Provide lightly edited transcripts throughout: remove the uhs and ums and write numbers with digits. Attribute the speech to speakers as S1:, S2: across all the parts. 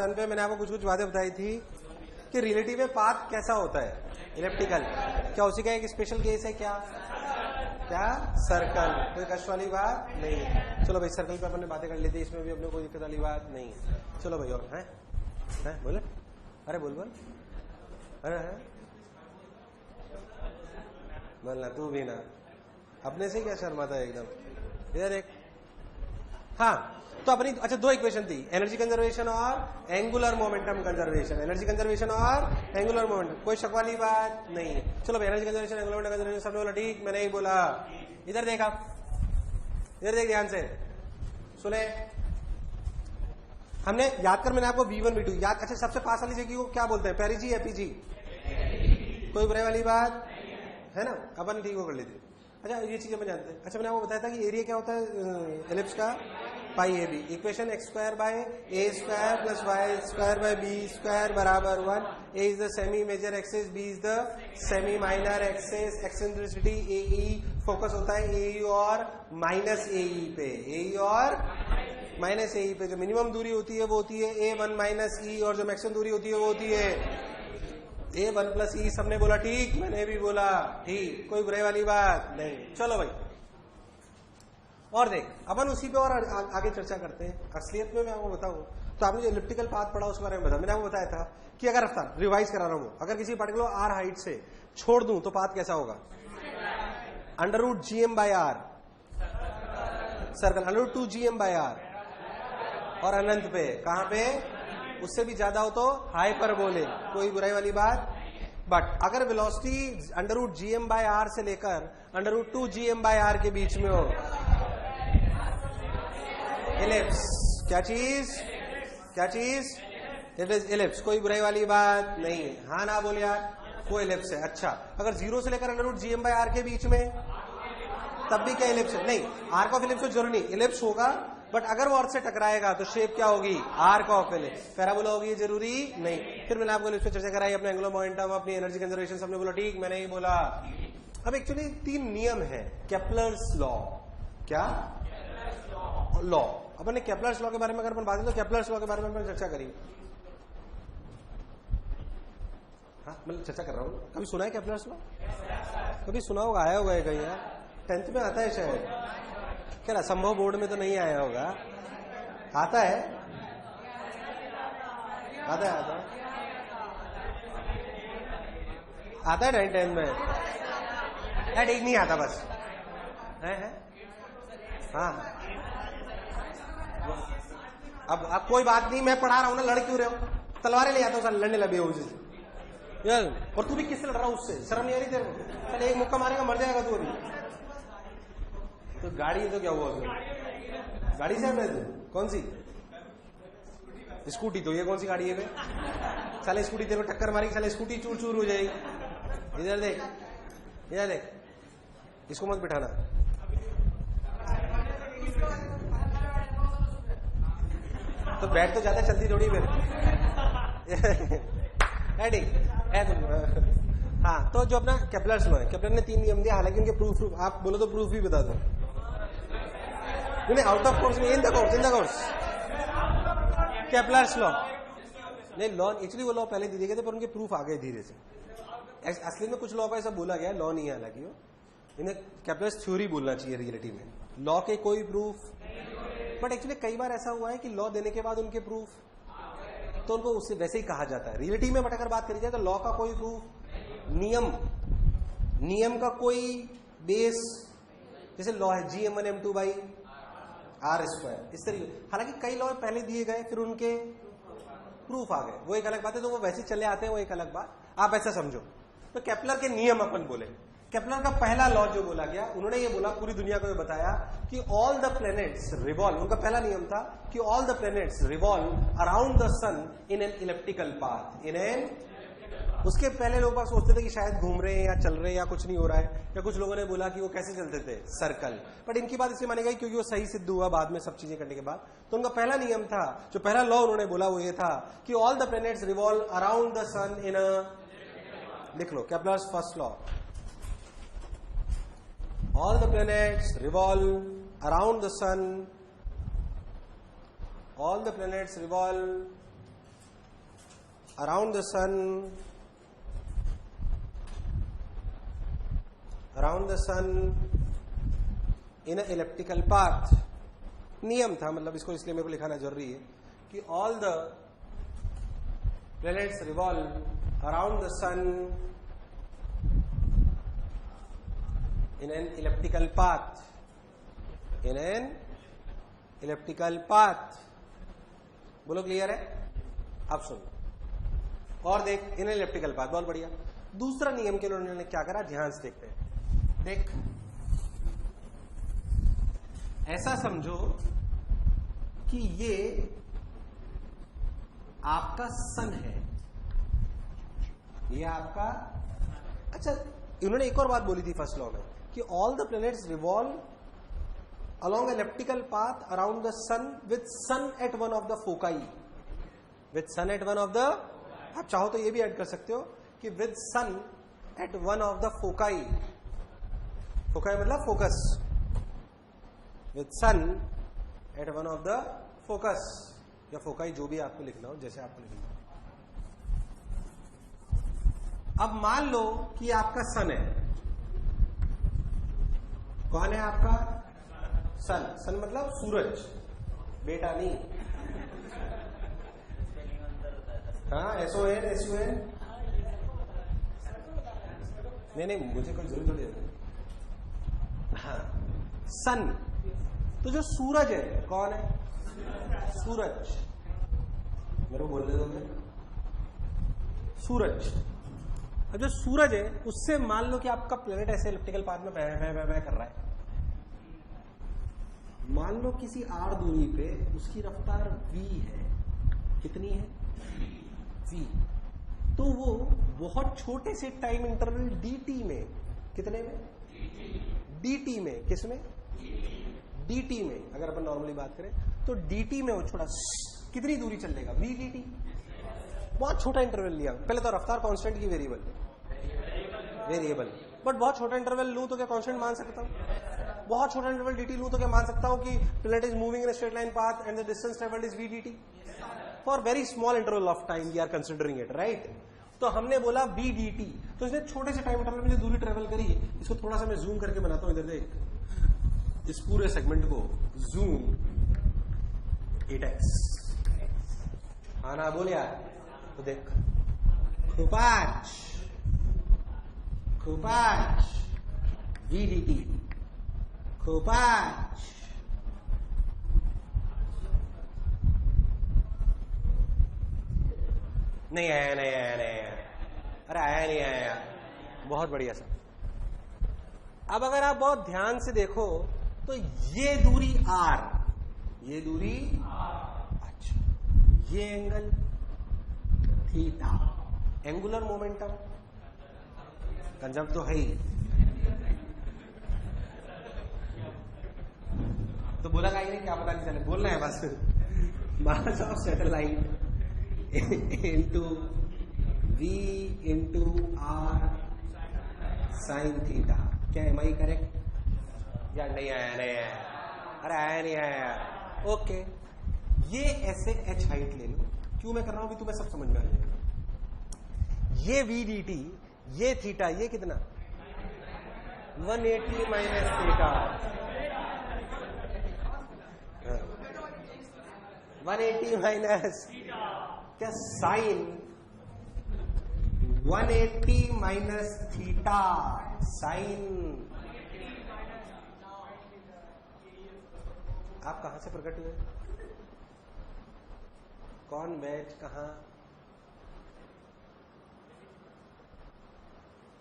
S1: सन पे मैंने आपको कुछ कुछ बातें बताई थी कि रिलेटिव में पाथ कैसा होता है, इलिप्टिकल। क्या उसी का एक स्पेशल केस है? क्या क्या सर्कल। कोई कष्ट वाली बात नहीं है। चलो भाई, सर्कल पे अपने बातें कर लेते, इसमें भी अपने कोई दिक्कत वाली बात नहीं है। चलो भाई, और है बोले, अरे बोल बोल, अरे है बोलना, तू भी ना अपने से क्या शर्माता है एकदम। इधर एक, हाँ तो अपनी, अच्छा दो इक्वेशन थी, एनर्जी कंजर्वेशन और angular momentum conservation. Energy conservation और एंगुलर मोमेंटम, कोई शक वाली बात नहीं है। चलो भाई, energy conservation, angular momentum conservation सबने बोला ठीक, मैंने ही बोला। इधर देख, आप इधर देख ध्यान से सुने। हमने याद कर, मैंने आपको V1 V2 याद, अच्छा सबसे पास वाली जगह को क्या बोलते हैं, पेरिजी एपीजी? कोई बुराई वाली बात है ना, अपन ठीक वो कर लेते। अच्छा ये चीजें मैं जानते हैं। अच्छा मैंने आपको बताया था कि एरिया क्या होता है एलिप्स का, pi A b. Equation x square by a square plus y square by b square बराबर 1। A is the semi major axis, b is the semi minor axis. Eccentricity a e, focus होता है ए ई और minus ए ई पे, ए ई और minus ए ई पे। जो minimum दूरी होती है वो होती है A1 माइनस ई, और जो मैक्सिमम दूरी होती है वो होती है A1 प्लस ई। सबने बोला ठीक, मैंने भी बोला ठीक, कोई बुराई वाली बात नहीं। चलो भाई, और देख अपन उसी पे और आगे चर्चा करते हैं। असलियत में मैं आपको बताऊं तो आपने जो इलिप्टिकल पाथ पढ़ा उसके बारे में बता। मैंने आपको बताया था कि अगर रफ्तार रिवाइज करा रहा हूं, अगर किसी पर्टिकुलर आर हाइट से छोड़ दूं तो पाथ कैसा होगा, √GM by R circle, √2GM by R, और अनंत पे कहां पे, उससे भी ज्यादा हो तो हाइपरबोले, कोई बुराई वाली बात। बट अगर वेलोसिटी √GM बाय आर से लेकर √2GM बाय आर के बीच में हो, इलिप्स। क्या चीज, क्या चीज, इट इज इलिप्स, कोई बुराई वाली बात नहीं है। हाँ ना बोले यार, वो इलिप्स है। अच्छा अगर 0 से लेकर √GM बाय आर के बीच में, तब भी क्या इलिप्स है? नहीं, आर्क ऑफ इलिप्स तो जरूरी नहीं, इलिप्स होगा, बट अगर वो अर्थ से टकराएगा तो शेप क्या होगी, आर्क ऑफ इलिप्स। पैराबोला होगी, जरूरी नहीं। फिर मैंने आपको इलिप्स पे चर्चा कराई, अपने एंगुलर मोमेंटम, अपनी एनर्जी कंजर्वेशन, सबने बोला ठीक, मैंने ही बोला। अब एक्चुअली 3 नियम है केप्लर्स लॉ। क्या लॉ? अपन ने केप्लर्स लॉ के बारे में अगर अपन बात करें तो केप्लर्स लॉ के बारे में अपन चर्चा करी। हाँ मैं चर्चा कर रहा हूँ, कभी सुना है केप्लर्स लॉ? कभी सुना होगा, आया होगा कहीं यार, 10th में आता है शायद, क्या असंभव बोर्ड में तो नहीं आया होगा, आता है, आता है, आता है, आता है 9th 10th में, ठीक नहीं आता बस है? हाँ अब कोई बात नहीं, मैं पढ़ा रहा हूं ना, लड़ क्यों रहे हो, तलवारें ले आता हूँ, लड़ने लगे हो यार। और तू भी किससे लड़ रहा हूँ, उससे शर्म नहीं आ रही तेरे को? चल एक मुक्का मारेगा मर जाएगा तू अभी। तो गाड़ी है तो क्या हुआ उसमें, गाड़ी से है कौन सी, स्कूटी। तो ये कौन सी गाड़ी है बे, साले स्कूटी तेरे को टक्कर मारेगी, साले स्कूटी चूर चूर हो जाएगी। इधर देख, इधर देख, इसको मत बिठाना। तो बैठ तो जाता है, चलती थोड़ी फिर हाँ तो जो अपना केप्लर्स लॉ है, केप्लर ने 3 नियम दिया, हालांकि उनके प्रूफ आप बोलो तो प्रूफ भी बता दो। आउट ऑफ कोर्स में, in the course Kepler's law नहीं, लॉ एक्चुअली वो लॉ पहले दिए गए थे पर उनके प्रूफ आ गए धीरे से। असली में कुछ लॉ का ऐसा बोला गया, लॉ नहीं है हालांकि, वो इन्हें केप्लर्स थ्योरी बोलना चाहिए रियलिटी में, लॉ के कोई प्रूफ। बट एक्चुअली कई बार ऐसा हुआ है कि लॉ देने के बाद उनके प्रूफ, तो उनको उससे वैसे ही कहा जाता है रियलिटी में। बट अगर बात करी जाए तो लॉ का कोई प्रूफ, नियम का कोई बेस, जैसे लॉ है GM1M2 बाई आर स्क्वायर, इस तरीके। हालांकि कई लॉ पहले दिए गए फिर उनके प्रूफ आ गए, वो एक अलग बात है, तो वो वैसे चले आते हैं, वो एक अलग बात, आप ऐसा समझो। तो केप्लर के नियम अपन बोले, केप्लर का पहला लॉ जो बोला गया, उन्होंने ये बोला, पूरी दुनिया को ये बताया कि ऑल द प्लैनेट्स रिवॉल्व, उनका पहला नियम था कि all the planets revolve around the sun in an elliptical path, in an. उसके पहले लोग बात सोचते थे कि शायद घूम रहे हैं या चल रहे हैं या कुछ नहीं हो रहा है, या कुछ लोगों ने बोला कि वो कैसे चलते थे, सर्कल। बट इनकी बात इसलिए मानी गई क्योंकि वो सही सिद्ध हुआ बाद में सब चीजें करने के बाद। तो उनका पहला नियम था, जो पहला लॉ उन्होंने बोला वो ये था कि all the planets revolve around the sun in a, लिख लो Kepler's first law, all the planets revolve around the sun, all the planets revolve around the sun in an elliptical path. नियम था, मतलब इसको इसलिए मेरे को लिखाना जरूरी है कि all the planets revolve around the sun in an elliptical path. In an elliptical path. बोलो क्लियर है? अब सुनो और देख, इन इलेप्टिकल पाथ, बहुत बढ़िया। दूसरा नियम के लिए उन्होंने क्या करा, ध्यान से देखते हैं। देख, ऐसा समझो कि ये आपका सन है, ये आपका, अच्छा इन्होंने एक और बात बोली थी फर्स्ट लॉ में कि all the planets revolve along elliptical path around the sun with sun at one of the foci. With sun at one of the, आप चाहो तो ये भी ऐड कर सकते हो कि with sun at one of the foci. Foci मतलब focus. With sun at one of the focus. या foci जो भी आपको लिखना हो, जैसे आपको लिखना हो। अब मान लो कि आपका सन है, कौन है आपका सन? सन मतलब सूरज, बेटा नहीं। हाँ, SON SUN नहीं, मुझे कोई जरूरत थोड़ी है। हाँ, सन तो जो सूरज है, कौन है? सूरज। मेरे को बोलने दोगे? सूरज। अब जो सूरज है उससे मान लो कि आपका प्लेनेट ऐसे इलेक्ट्रिकल पाथ में बह कर रहा है। मान लो किसी r दूरी पे उसकी रफ्तार v है, कितनी है? v। तो वो बहुत छोटे से टाइम इंटरवल dt में, कितने में? dt में, किसमें? dt में। अगर अपन नॉर्मली बात करें तो dt में वो छोटा कितनी दूरी चल लेगा? v dt। बहुत छोटा इंटरवल लिया, पहले तो रफ्तार कांस्टेंट की वेरिएबल, बट बहुत छोटा इंटरवल लूं तो क्या कांस्टेंट मान सकता हूं? बहुत छोटा इंटरवल dt लूं तो क्या मान सकता हूं कि planet is moving in a straight line path and the distance travelled is v dt? For very small interval of time we are considering it, right? तो हमने बोला v dt, तो इसने छोटे से टाइम इंटरवल में जो दूरी ट्रेवल करी, इसको थोड़ा सा मैं जूम करके बनाता हूं। इधर देख, इस पूरे सेगमेंट को जूम 8x। हाँ ना, बोल यार। तो देख, खुपाच v dt, खुपाच। नहीं आया। अरे आया नहीं आया, बहुत बढ़िया सर। अब अगर आप बहुत ध्यान से देखो तो ये दूरी r, ये दूरी अच्छा, ये angle theta, angular momentum conserve तो है ही। तो बोला का नहीं, क्या पता नहीं चले, बोलना है बस। Mass of satellite into v into r sine theta. क्या एम आई करेक्ट या नहीं आया? अरे आया नहीं आया। ओके, ये ऐसे h हाइट ले लो। क्यों मैं कर रहा हूं, अभी तुम्हें सब समझ में आ जाएगा। ये v dt, ये थीटा, ये कितना? 180 माइनस थीटा, 180 माइनस क्या? Sine 180 minus theta, sine. आप कहां से प्रकट हुए? कौन बैच कहां?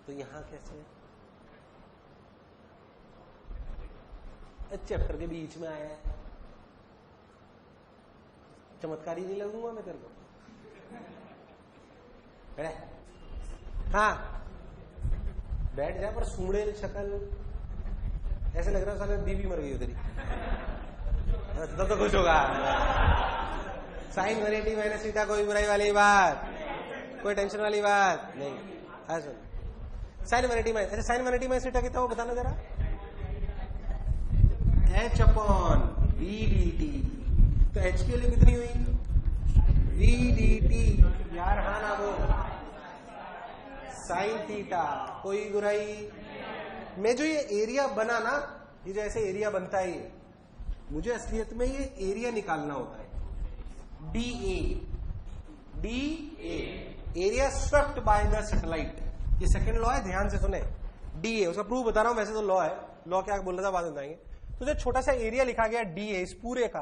S1: तो यहां कैसे? चैप्टर के बीच में आया है। चमत्कारी नहीं लगूंगा मैं तेरे को? हाँ, बैठ जा, पर सूढ़े शक्ल ऐसे लग रहा है साले बीवी मर गई तेरी, तब तो खुश होगा। साइन 180 माइनस थीटा, कोई बुराई वाली बात, कोई टेंशन वाली बात नहीं। हाँ सुन, साइन 180 माइनस, अच्छा साइन 180 माइनस थीटा कितना वो बताना जरा? h upon v dt। तो h के लिए कितनी हुई? v dt। यार हाँ ना साइन थीटा, कोई बुराई। मैं जो ये एरिया बना ना, ये जो ऐसे एरिया बनता है, ये मुझे असलियत में ये एरिया निकालना होता है, D A, area swept by the satellite. ये सेकंड लॉ है, ध्यान से सुने, डी ए, उसका प्रूफ बता रहा हूं, वैसे तो लॉ है, लॉ क्या बोल रहा था बाद में बताएंगे। तो जो छोटा सा एरिया लिखा गया डी ए इस पूरे का,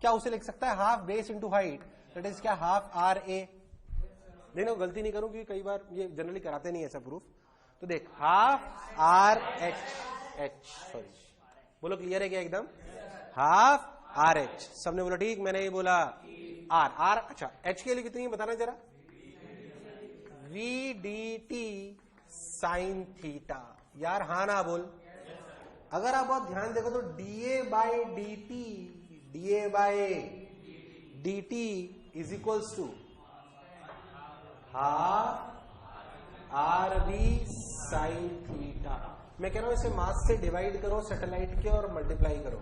S1: क्या उसे लिख सकता है half base into height, that is क्या हाफ आर ए। देखो गलती नहीं करूं क्योंकि कई बार ये जनरली कराते नहीं ऐसा प्रूफ। तो देख हाफ आर एच, सॉरी बोलो क्लियर है क्या एकदम, हाफ आर एच, सबने बोला ठीक, मैंने ये बोला आर, अच्छा एच के लिए कितनी है बताना जरा, V D T sine theta. यार हाँ ना बोल। अगर आप बहुत ध्यान देखो तो DA by D T is equals to half R we sine theta. मैं कह रहा हूं इसे मास से डिवाइड करो सैटेलाइट के और मल्टीप्लाई करो।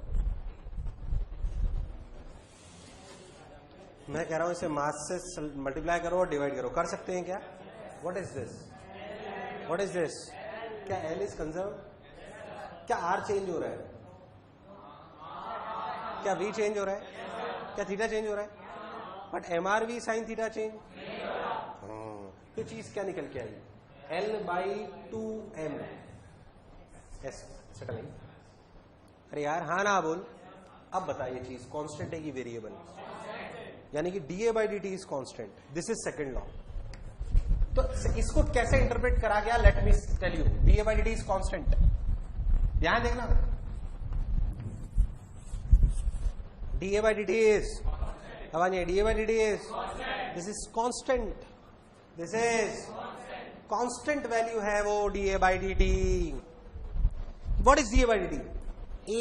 S1: मैं कह रहा हूं इसे मास से मल्टीप्लाई करो और डिवाइड करो। कर सकते हैं क्या? What is this? क्या एल इज कंजर्व? क्या आर चेंज हो रहा है? क्या वी चेंज हो रहा है? क्या थीटा चेंज हो रहा है? But m r we sine theta change. तो चीज क्या निकल के आई? L by 2m is settle. अरे यार हाँ ना बोल। अब बता ये चीज कांस्टेंट है कि वेरिएबल? यानी कि DA by D T is constant. This is second law. तो इसको कैसे इंटरप्रेट करा गया? Let me tell you. DA by D T is constant. ध्यान देखना, DA by D T is, DA by D T is, this is constant, this is constant value है वो DA by D T. What is DA by D T?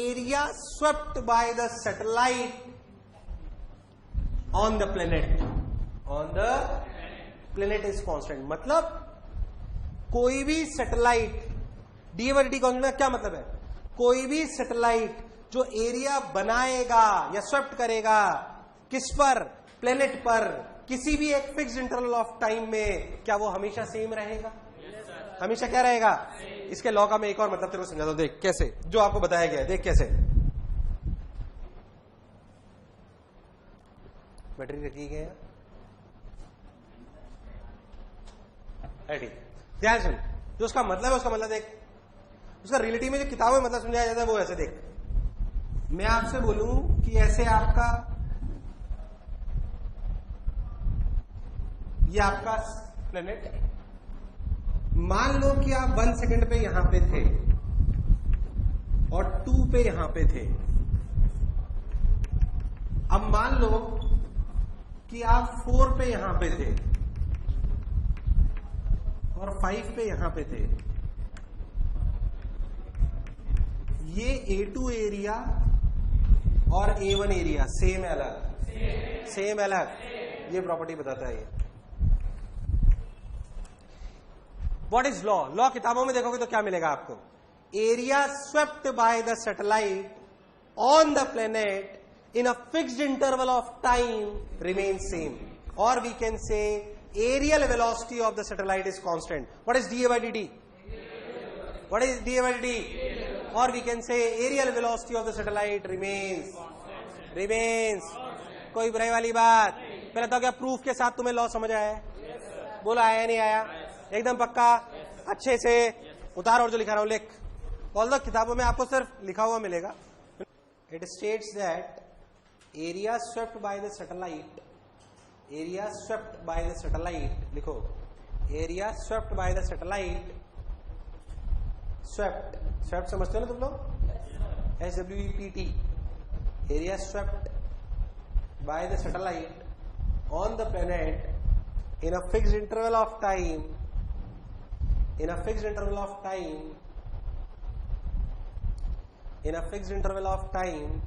S1: Area swept by the satellite on the planet, is constant. मतलब कोई भी satellite, DA by D T constant क्या मतलब है? कोई भी सैटेलाइट जो एरिया बनाएगा या स्वेप्ट करेगा किस पर? प्लेनेट पर, किसी भी एक फिक्स इंटरवल ऑफ टाइम में, क्या वो हमेशा सेम रहेगा? हमेशा क्या रहेगा? इसके लॉ का मैं एक और मतलब तेरे को समझा दो। देख कैसे, जो आपको बताया गया है, देख कैसे। बैटरी रखी गई है, ठीक। ध्यान सुन, जो उसका मतलब है, उसका मतलब देख, उसका रिलेटिव में जो किताबों में मतलब समझाया जाता है वो ऐसे देख। मैं आपसे बोलूं कि ऐसे आपका, ये आपका प्लेनेट है, मान लो कि आप 1 सेकंड पे यहां पे थे और 2 पे यहां पे थे। अब मान लो कि आप 4 पे यहां पे थे और 5 पे यहां पे थे। ये A2 एरिया और A1 एरिया सेम अलग, ये प्रॉपर्टी बताता है ये। What is law? लॉ किताबों में देखोगे तो क्या मिलेगा आपको? Area swept by the satellite on the planet in a fixed interval of time remain same, और we can say areal velocity of the satellite is constant. What is dA by D T? What is dA by D t? और we can say areal velocity of the satellite remains. कोई बुराई वाली बात? पहले तो क्या proof के साथ तुम्हें लॉ समझ आया है? बोला आया नहीं आया? एकदम पक्का, अच्छे से उतार और जो लिखा रहा हूं लिख। ऑल किताबों में आपको सिर्फ लिखा हुआ मिलेगा। It states that area swept by the satellite, लिखो, area swept by the satellite, swept समझते हो ना तुम लोग? SWEPT, area swept by the satellite on the planet in a fixed interval of time,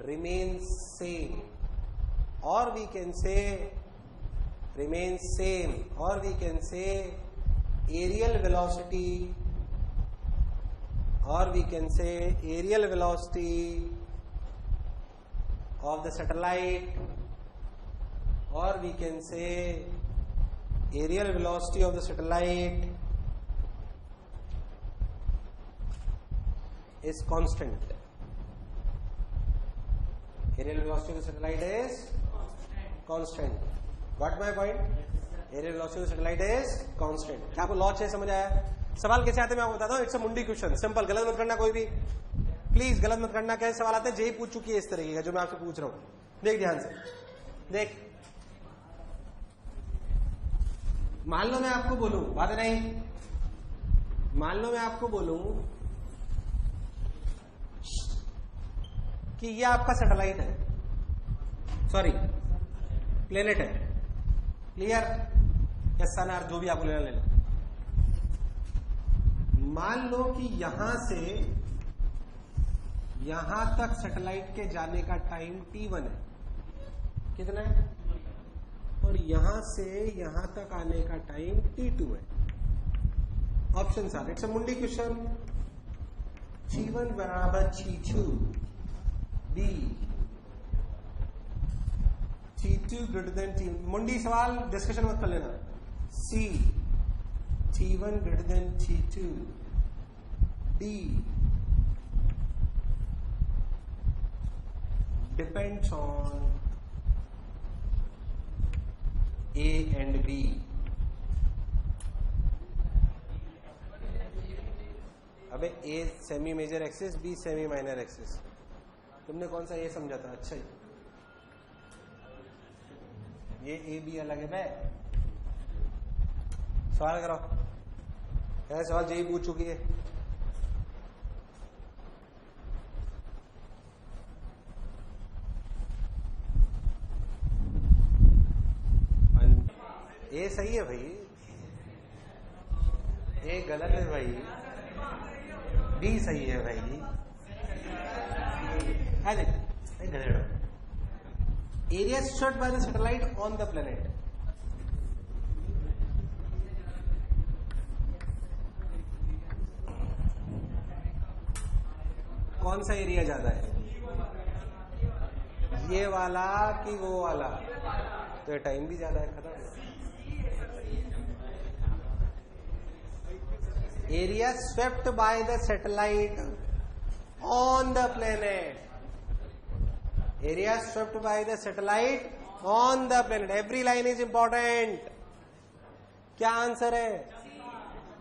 S1: remains same, or we can say aerial velocity, of the satellite, or we can say aerial velocity of the satellite is constant. Aerial velocity of the satellite is constant. What my point? Aerial velocity of the satellite is constant. क्या आपको law चाहिए? समझ आया? सवाल कैसे आते हैं मैं आपको बताता हूँ. इट्स अ मुंडी क्वेश्चन, सिंपल. गलत मत करना कोई भी, प्लीज गलत मत करना. कैसे सवाल आते हैं? जेई पूछ चुकी है इस तरीके का जो मैं आपसे पूछ रहा हूं. देख ध्यान से देख. मान लो मैं आपको बोलूं, बात नहीं, मान लो मैं आपको बोलूं कि ये आपका सैटेलाइट है, सॉरी प्लेनेट है. क्लियर? या सन आर जो भी आपको लेना ले लो. मान लो कि यहां से यहां तक सैटेलाइट के जाने का टाइम t1 है. कितना है? और यहां से यहां तक आने का टाइम t2 है. Option are. इट्स अ मुंडी क्वेश्चन. t1 बराबर t2, b t2 greater then t. मुंडी सवाल डिस्कशन मत कर लेना. c t1 greater than t2, d depends on a and b. अबे a semi major axis, b semi minor axis. तुमने कौन सा ये समझा था? अच्छा ये a b अलग है बे. सवाल करो. क्या सवाल जेई पूछ चुकी है? ए सही है भाई, ए गलत है भाई, बी सही है भाई. Area swept by the satellite on the planet. कौन सा एरिया ज्यादा है? ये वाला कि वो वाला? तो टाइम भी ज्यादा है. खत्म. Area swept by the satellite on the planet. Area swept by the satellite on the planet. Every line is important. क्या आंसर है?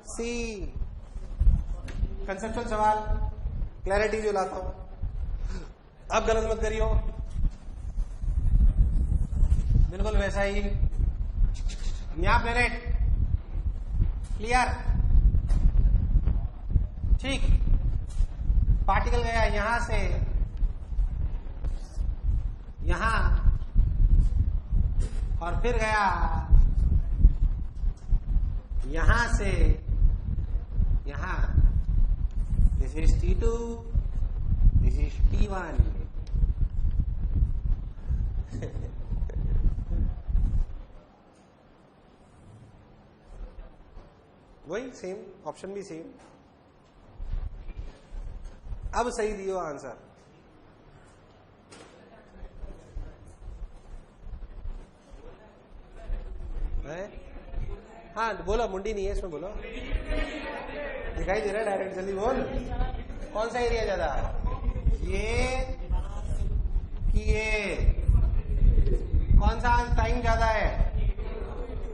S1: सी. कंसेप्चुअल सवाल, क्लैरिटी जो लाता हूं. अब गलत मत करियो, बिल्कुल वैसा ही. यहां प्लेनेट. क्लियर? ठीक. पार्टिकल गया यहां से यहां और फिर गया यहां से यहां. This is T2, this is T1. वही सेम ऑप्शन भी सेम. अब सही दियो आंसर. है? हाँ बोलो. मुंडी नहीं है इसमें, बोलो. दिखाई दे रहा है डायरेक्ट. जल्दी बोल. कौन सा एरिया ज्यादा? ये कि ये? कौन सा टाइम ज्यादा है?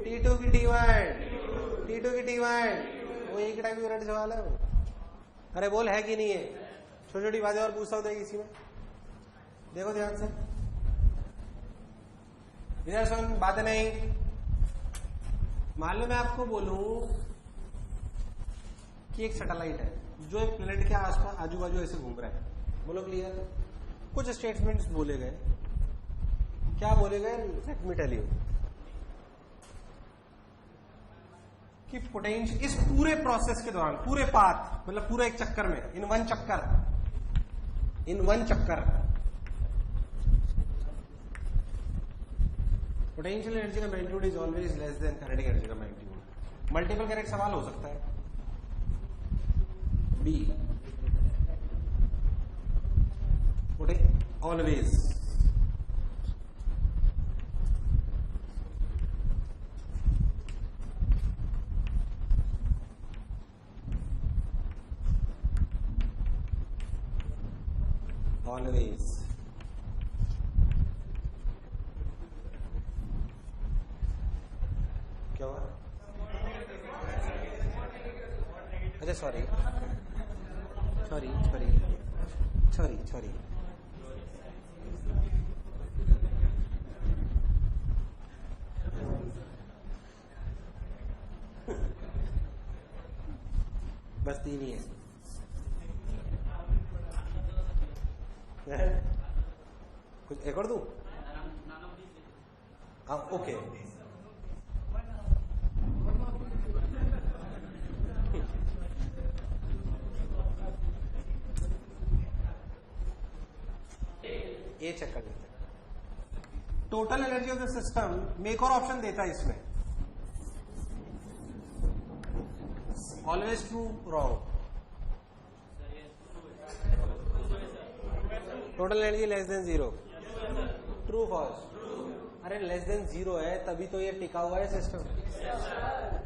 S1: T2 की T1, T2 की T1. वो एक टाइम की रेट सवाल है. अरे बोल है कि नहीं है? छोटी छोटी बातें और पूछता हूं इसी में. देखो ध्यान से इधर सुन. बातें नहीं. मान लो मैं आपको बोलूं कि एक सैटेलाइट है जो एक प्लेनेट के आसपास आजू बाजू ऐसे घूम रहा है. बोलो क्लियर? कुछ स्टेटमेंट्स बोले गए. क्या बोले गए? Let me tell you. कि पोटेंशियल इस पूरे प्रोसेस के दौरान, पूरे पाथ मतलब पूरे एक चक्कर में, इन वन चक्कर पोटेंशियल एनर्जी का magnitude is always less than kinetic energy का मैग्नीट्यूड. मल्टीपल करेक्ट सवाल हो सकता है. Be always. ऑलवेज क्या हुआ? अच्छा sorry sorry sorry sorry sorry बस 3 ही है। कुछ एक और दूं? हाँ ओके। ये चेक कर लेते हैं। Total energy of the system में एक और ऑप्शन देता है इसमें, always true wrong. Total energy less than 0, true false? अरे लेस देन 0 है तभी तो ये टिका हुआ है सिस्टम।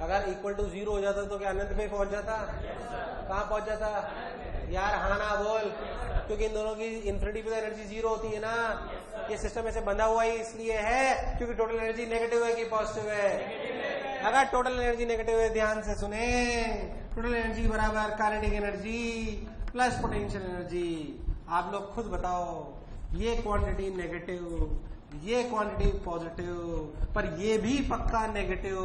S1: अगर इक्वल टू 0 हो जाता तो क्या अनंत पे पहुंच जाता? कहां पहुंच जाता यार? हाँ ना बोल, क्योंकि इन दोनों की इन्फिनिटी पे एनर्जी 0 होती है ना। ये सिस्टम ऐसे बंधा हुआ ही इसलिए है क्योंकि टोटल एनर्जी नेगेटिव है कि पॉजिटिव है? अगर टोटल एनर्जी नेगेटिव है, ध्यान से सुने, टोटल एनर्जी बराबर kinetic energy plus potential energy. आप लोग खुद बताओ, ये क्वांटिटी नेगेटिव, ये क्वांटिटी पॉजिटिव, पर ये भी पक्का नेगेटिव,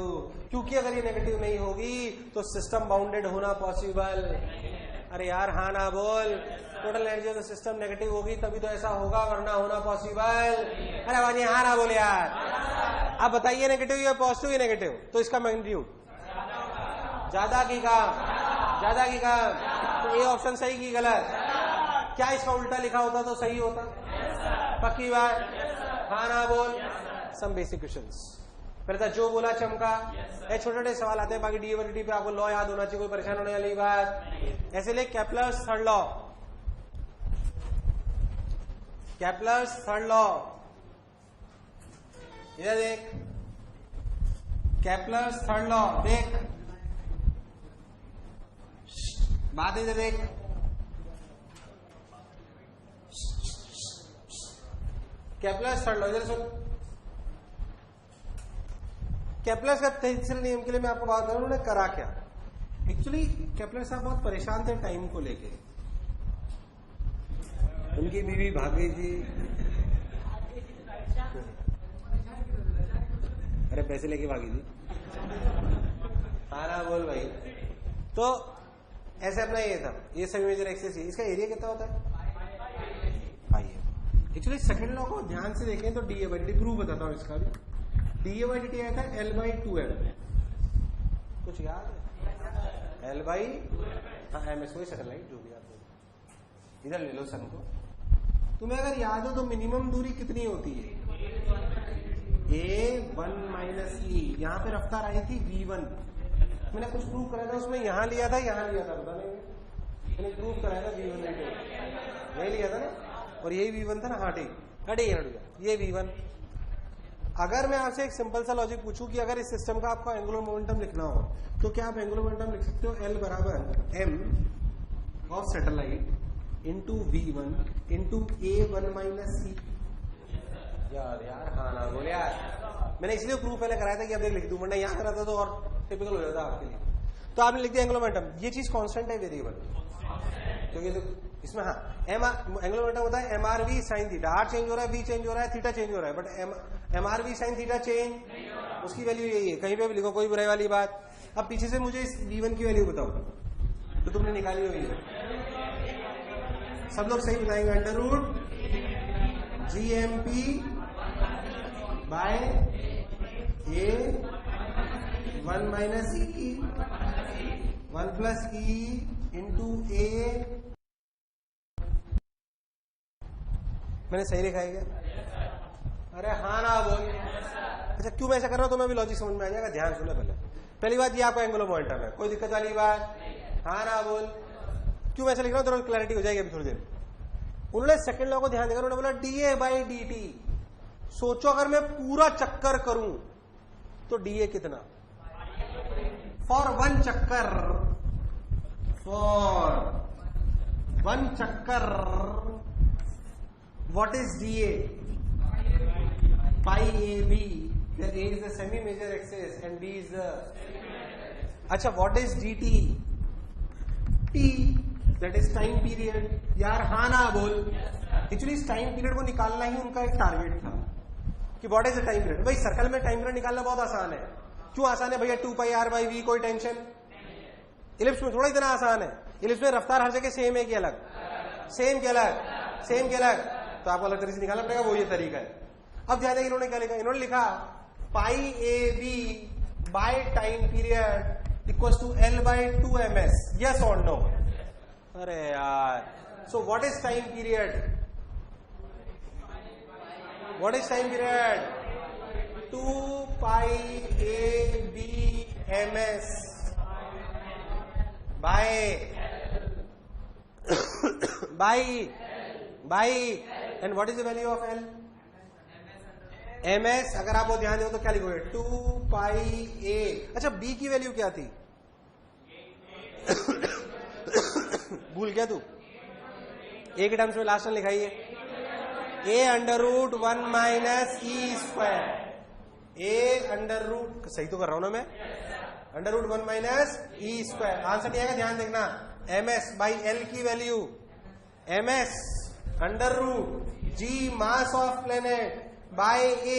S1: क्योंकि अगर ये नेगेटिव नहीं होगी तो सिस्टम बाउंडेड होना पॉसिबल। अरे यार हाँ ना बोल, total energy of the system negative होगी तभी तो ऐसा होगा, वरना होना पॉसिबल। अरे आवाज हाँ ना बोले यार। अब बताइए नेगेटिव या पॉजिटिव या नेगेटिव, तो इसका मैग्नीट्यूड ज्यादा की कम, ज्यादा की कम। तो ये ऑप्शन सही की गलत? क्या इसका उल्टा लिखा होता तो सही होता? पक्की बात? हाँ ना बोल। Some basic questions. पहले था जो बोला चमका। छोटे छोटे सवाल आते हैं, बाकी डीएवरीटी पे आपको लॉ याद होना चाहिए, कोई परेशान होने वाली बात। ऐसे ले Kepler's third law, Kepler's third law, इधर देख, केप्लर्स थर्ड लॉ देख, बात इधर देख, केप्लर्स थर्ड लॉ इधर सुन। केप्लर्स का तीसरे नियम के लिए मैं आपको बात करूं उन्होंने करा क्या। एक्चुअली केप्लर साहब बहुत परेशान थे टाइम को लेके, उनकी बीवी भाग गई थी। अरे पैसे लेके भागी थी। हाँ बोल भाई। तो ऐसे अपना ये था, ये सभी मेजर एक्सेस, इसका एरिया कितना होता है? एक्चुअली सेकंड लॉ को ध्यान से देखें तो D A by D T, proof बताता हूं इसका भी। D A by D T आया था L/2M, कुछ याद है? L/M कोई सेकंड लाइट जो भी याद हो, इधर ले लो सन को। तुम्हें अगर याद हो तो मिनिमम दूरी कितनी होती है? A1 minus E। यहाँ पे रफ्तार आई थी V1, मैंने कुछ प्रूव कराया था उसमें, यहां लिया था यहां लिया था, पता नहीं मैंने प्रूव कराया था V1 नहीं लिया था ना, और यही V1 था ना। हाँ ठीक, हटे ये V1। अगर मैं आपसे एक सिंपल सा लॉजिक पूछूं कि अगर इस सिस्टम का आपको एंगुलर मोमेंटम लिखना हो तो क्या आप एंगुलर मोमेंटम लिख सकते हो? L बराबर M of satellite into V1 into A1 minus C। यार हाँ ना बोले यार, मैंने इसलिए प्रूफ पहले कराया था कि अब देख लिख दूं, वरना यहाँ करा था तो और टिपिकल हो जाता आपके लिए। तो आपने लिख दिया एंगुलर मोमेंटम, ये चीज कांस्टेंट है वेरिएबल, क्योंकि तो इसमें हाँ एंगुलर मोमेंटम होता है MRV sine theta. R change हो रहा है, V चेंज हो रहा है, थीटा चेंज हो रहा है, but MRV sine theta change, उसकी वैल्यू यही है, कहीं पे भी लिखो, कोई बुराई वाली बात। अब पीछे से मुझे इस V1 की वैल्यू बताओ, तो तुमने निकाली हुई है, सब लोग सही बताएंगे। Under root GMP by A1 minus E 1 plus E into A। मैंने सही लिखा है क्या? अरे हाँ ना बोल। अच्छा क्यों मैं ऐसा कर रहा हूं तो मैं भी लॉजिक समझ में आ जाएगा, ध्यान सुनो। पहली बात ये आपका एंगुलर मोमेंटम है, कोई दिक्कत वाली बात? हाँ ना बोल। क्यों मैं ऐसा लिख रहा हूं थोड़ा क्लैरिटी हो जाएगी अभी थोड़ी देर। उन्होंने सेकंड लॉ को ध्यान देकर उन्होंने बोला DA बाई DT। सोचो अगर मैं पूरा चक्कर करूं तो DA कितना? फॉर वन चक्कर, फॉर वन चक्कर what is D A? Pi A B, where A is the semi major axis and B is the. अच्छा, what is dt? T, that is time period. यार हाँ ना बोल. Actually इस time period को निकालना ही उनका एक टारगेट था कि what is the time period. भाई सर्कल में टाइम पीरियड निकालना बहुत आसान है. क्यों आसान है भैया? 2πr/v, कोई टेंशन. इलिप्स में थोड़ा इतना आसान है. इलिप्स में रफ्तार हर जगह सेम है कि अलग? सेम के अलग, सेम के अलग. तो आपको अलग तरीके से निकालना पड़ेगा, वो ये तरीका है. अब ध्यान दें इन्होंने क्या लिखा. इन्होंने लिखा pi A b by time period equals to L/2ms. Yes और नो? अरे यार, so what is time period? What is time period? 2πABms by and what is the value of L? ms. अगर आप वो ध्यान दो तो क्या लिखोगे? 2πA. अच्छा, b की वैल्यू क्या थी? भूल गया तू? a के टर्म्स में लास्ट में लिखाइए. a√1 - e². a√, सही तो कर रहा हूं ना मैं? √1 - e². आंसर नहीं आएगा, ध्यान देखना. ms बाई l की value. ms √g mass of planet by a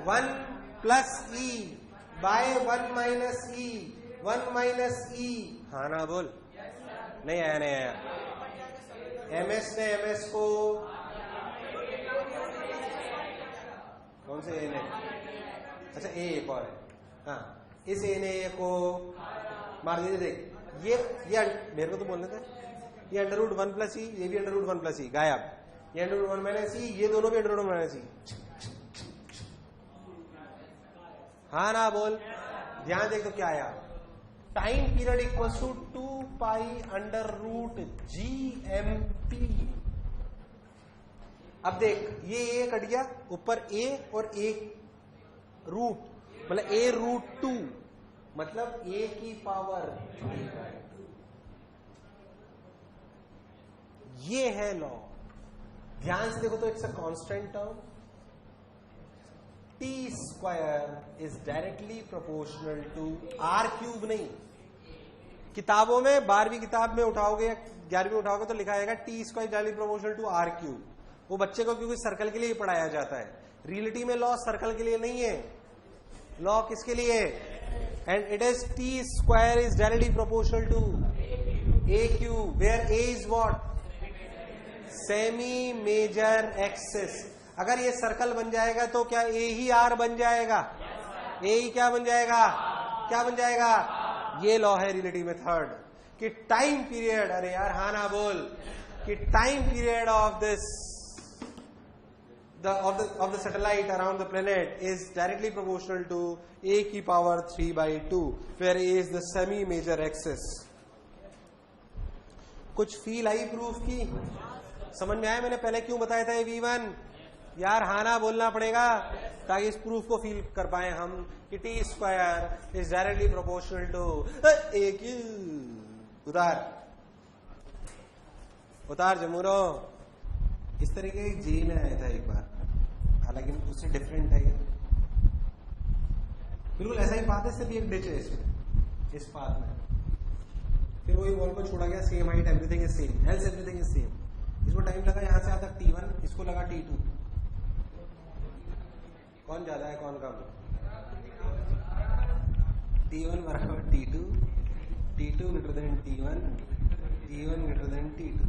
S1: 1 + e by 1 - e. हाँ ना बोल? नहीं आया, नहीं आया. ms ने ms को कौन से a ने? अच्छा, a एक और है. हाँ, इस a ने को मार दीजिए. देख ये मेरे को तो बोलने थे. ये √1 + e, ये भी √1 + e, गायब. ये √1 - e, ये दोनों भी √1 - e. हाँ ना बोल? ध्यान देख तो क्या आया. Time period equals to 2π√GMT. अब देख, ये a कट गया, ऊपर a और a रूट, मतलब a√2, मतलब a की पावर 3/2. ये है लॉ. ध्यान से देखो तो it's a constant term. t² is directly proportional to r³. नहीं, किताबों में 12वीं किताब में उठाओगे या 11वीं में उठाओगे तो लिखा जाएगा t² directly proportional to r³. वो बच्चे को क्योंकि सर्कल के लिए पढ़ाया जाता है. रियलिटी में लॉ सर्कल के लिए नहीं है. लॉ किसके लिए? And it is t² is directly proportional to aq, where a is what? Semi major axis. अगर ये सर्कल बन जाएगा तो क्या ए ही आर बन जाएगा? ए ही क्या बन जाएगा? क्या बन जाएगा? ये लॉ है रिलेटिव मेथड कि टाइम पीरियड, अरे यार हाँ ना बोल, कि time period of this of the satellite around the planet is directly proportional to a की power 3/2, where a is the semi major axis. कुछ फील आई प्रूफ की? समझ में आया मैंने पहले क्यों बताया था ये V1? यार हाँ ना बोलना पड़ेगा ताकि इस प्रूफ को फील कर पाए हम कि t² is directly proportional to aq. उतार जमूरो. इस तरीके की जी में आया था एक बार, हालांकि उससे डिफरेंट है. बिल्कुल ऐसा ही पाथ है, सिर्फ एक डिच है इसमें, इस पाथ में. फिर वही वॉल को छोड़ा गया, same height, everything is same, else everything is same. इसको टाइम लगा यहां से यहां तक t1, इसको लगा t2. कौन ज्यादा है कौन कम? t1 बराबर t2, t2 greater than t1, t1 greater than t2.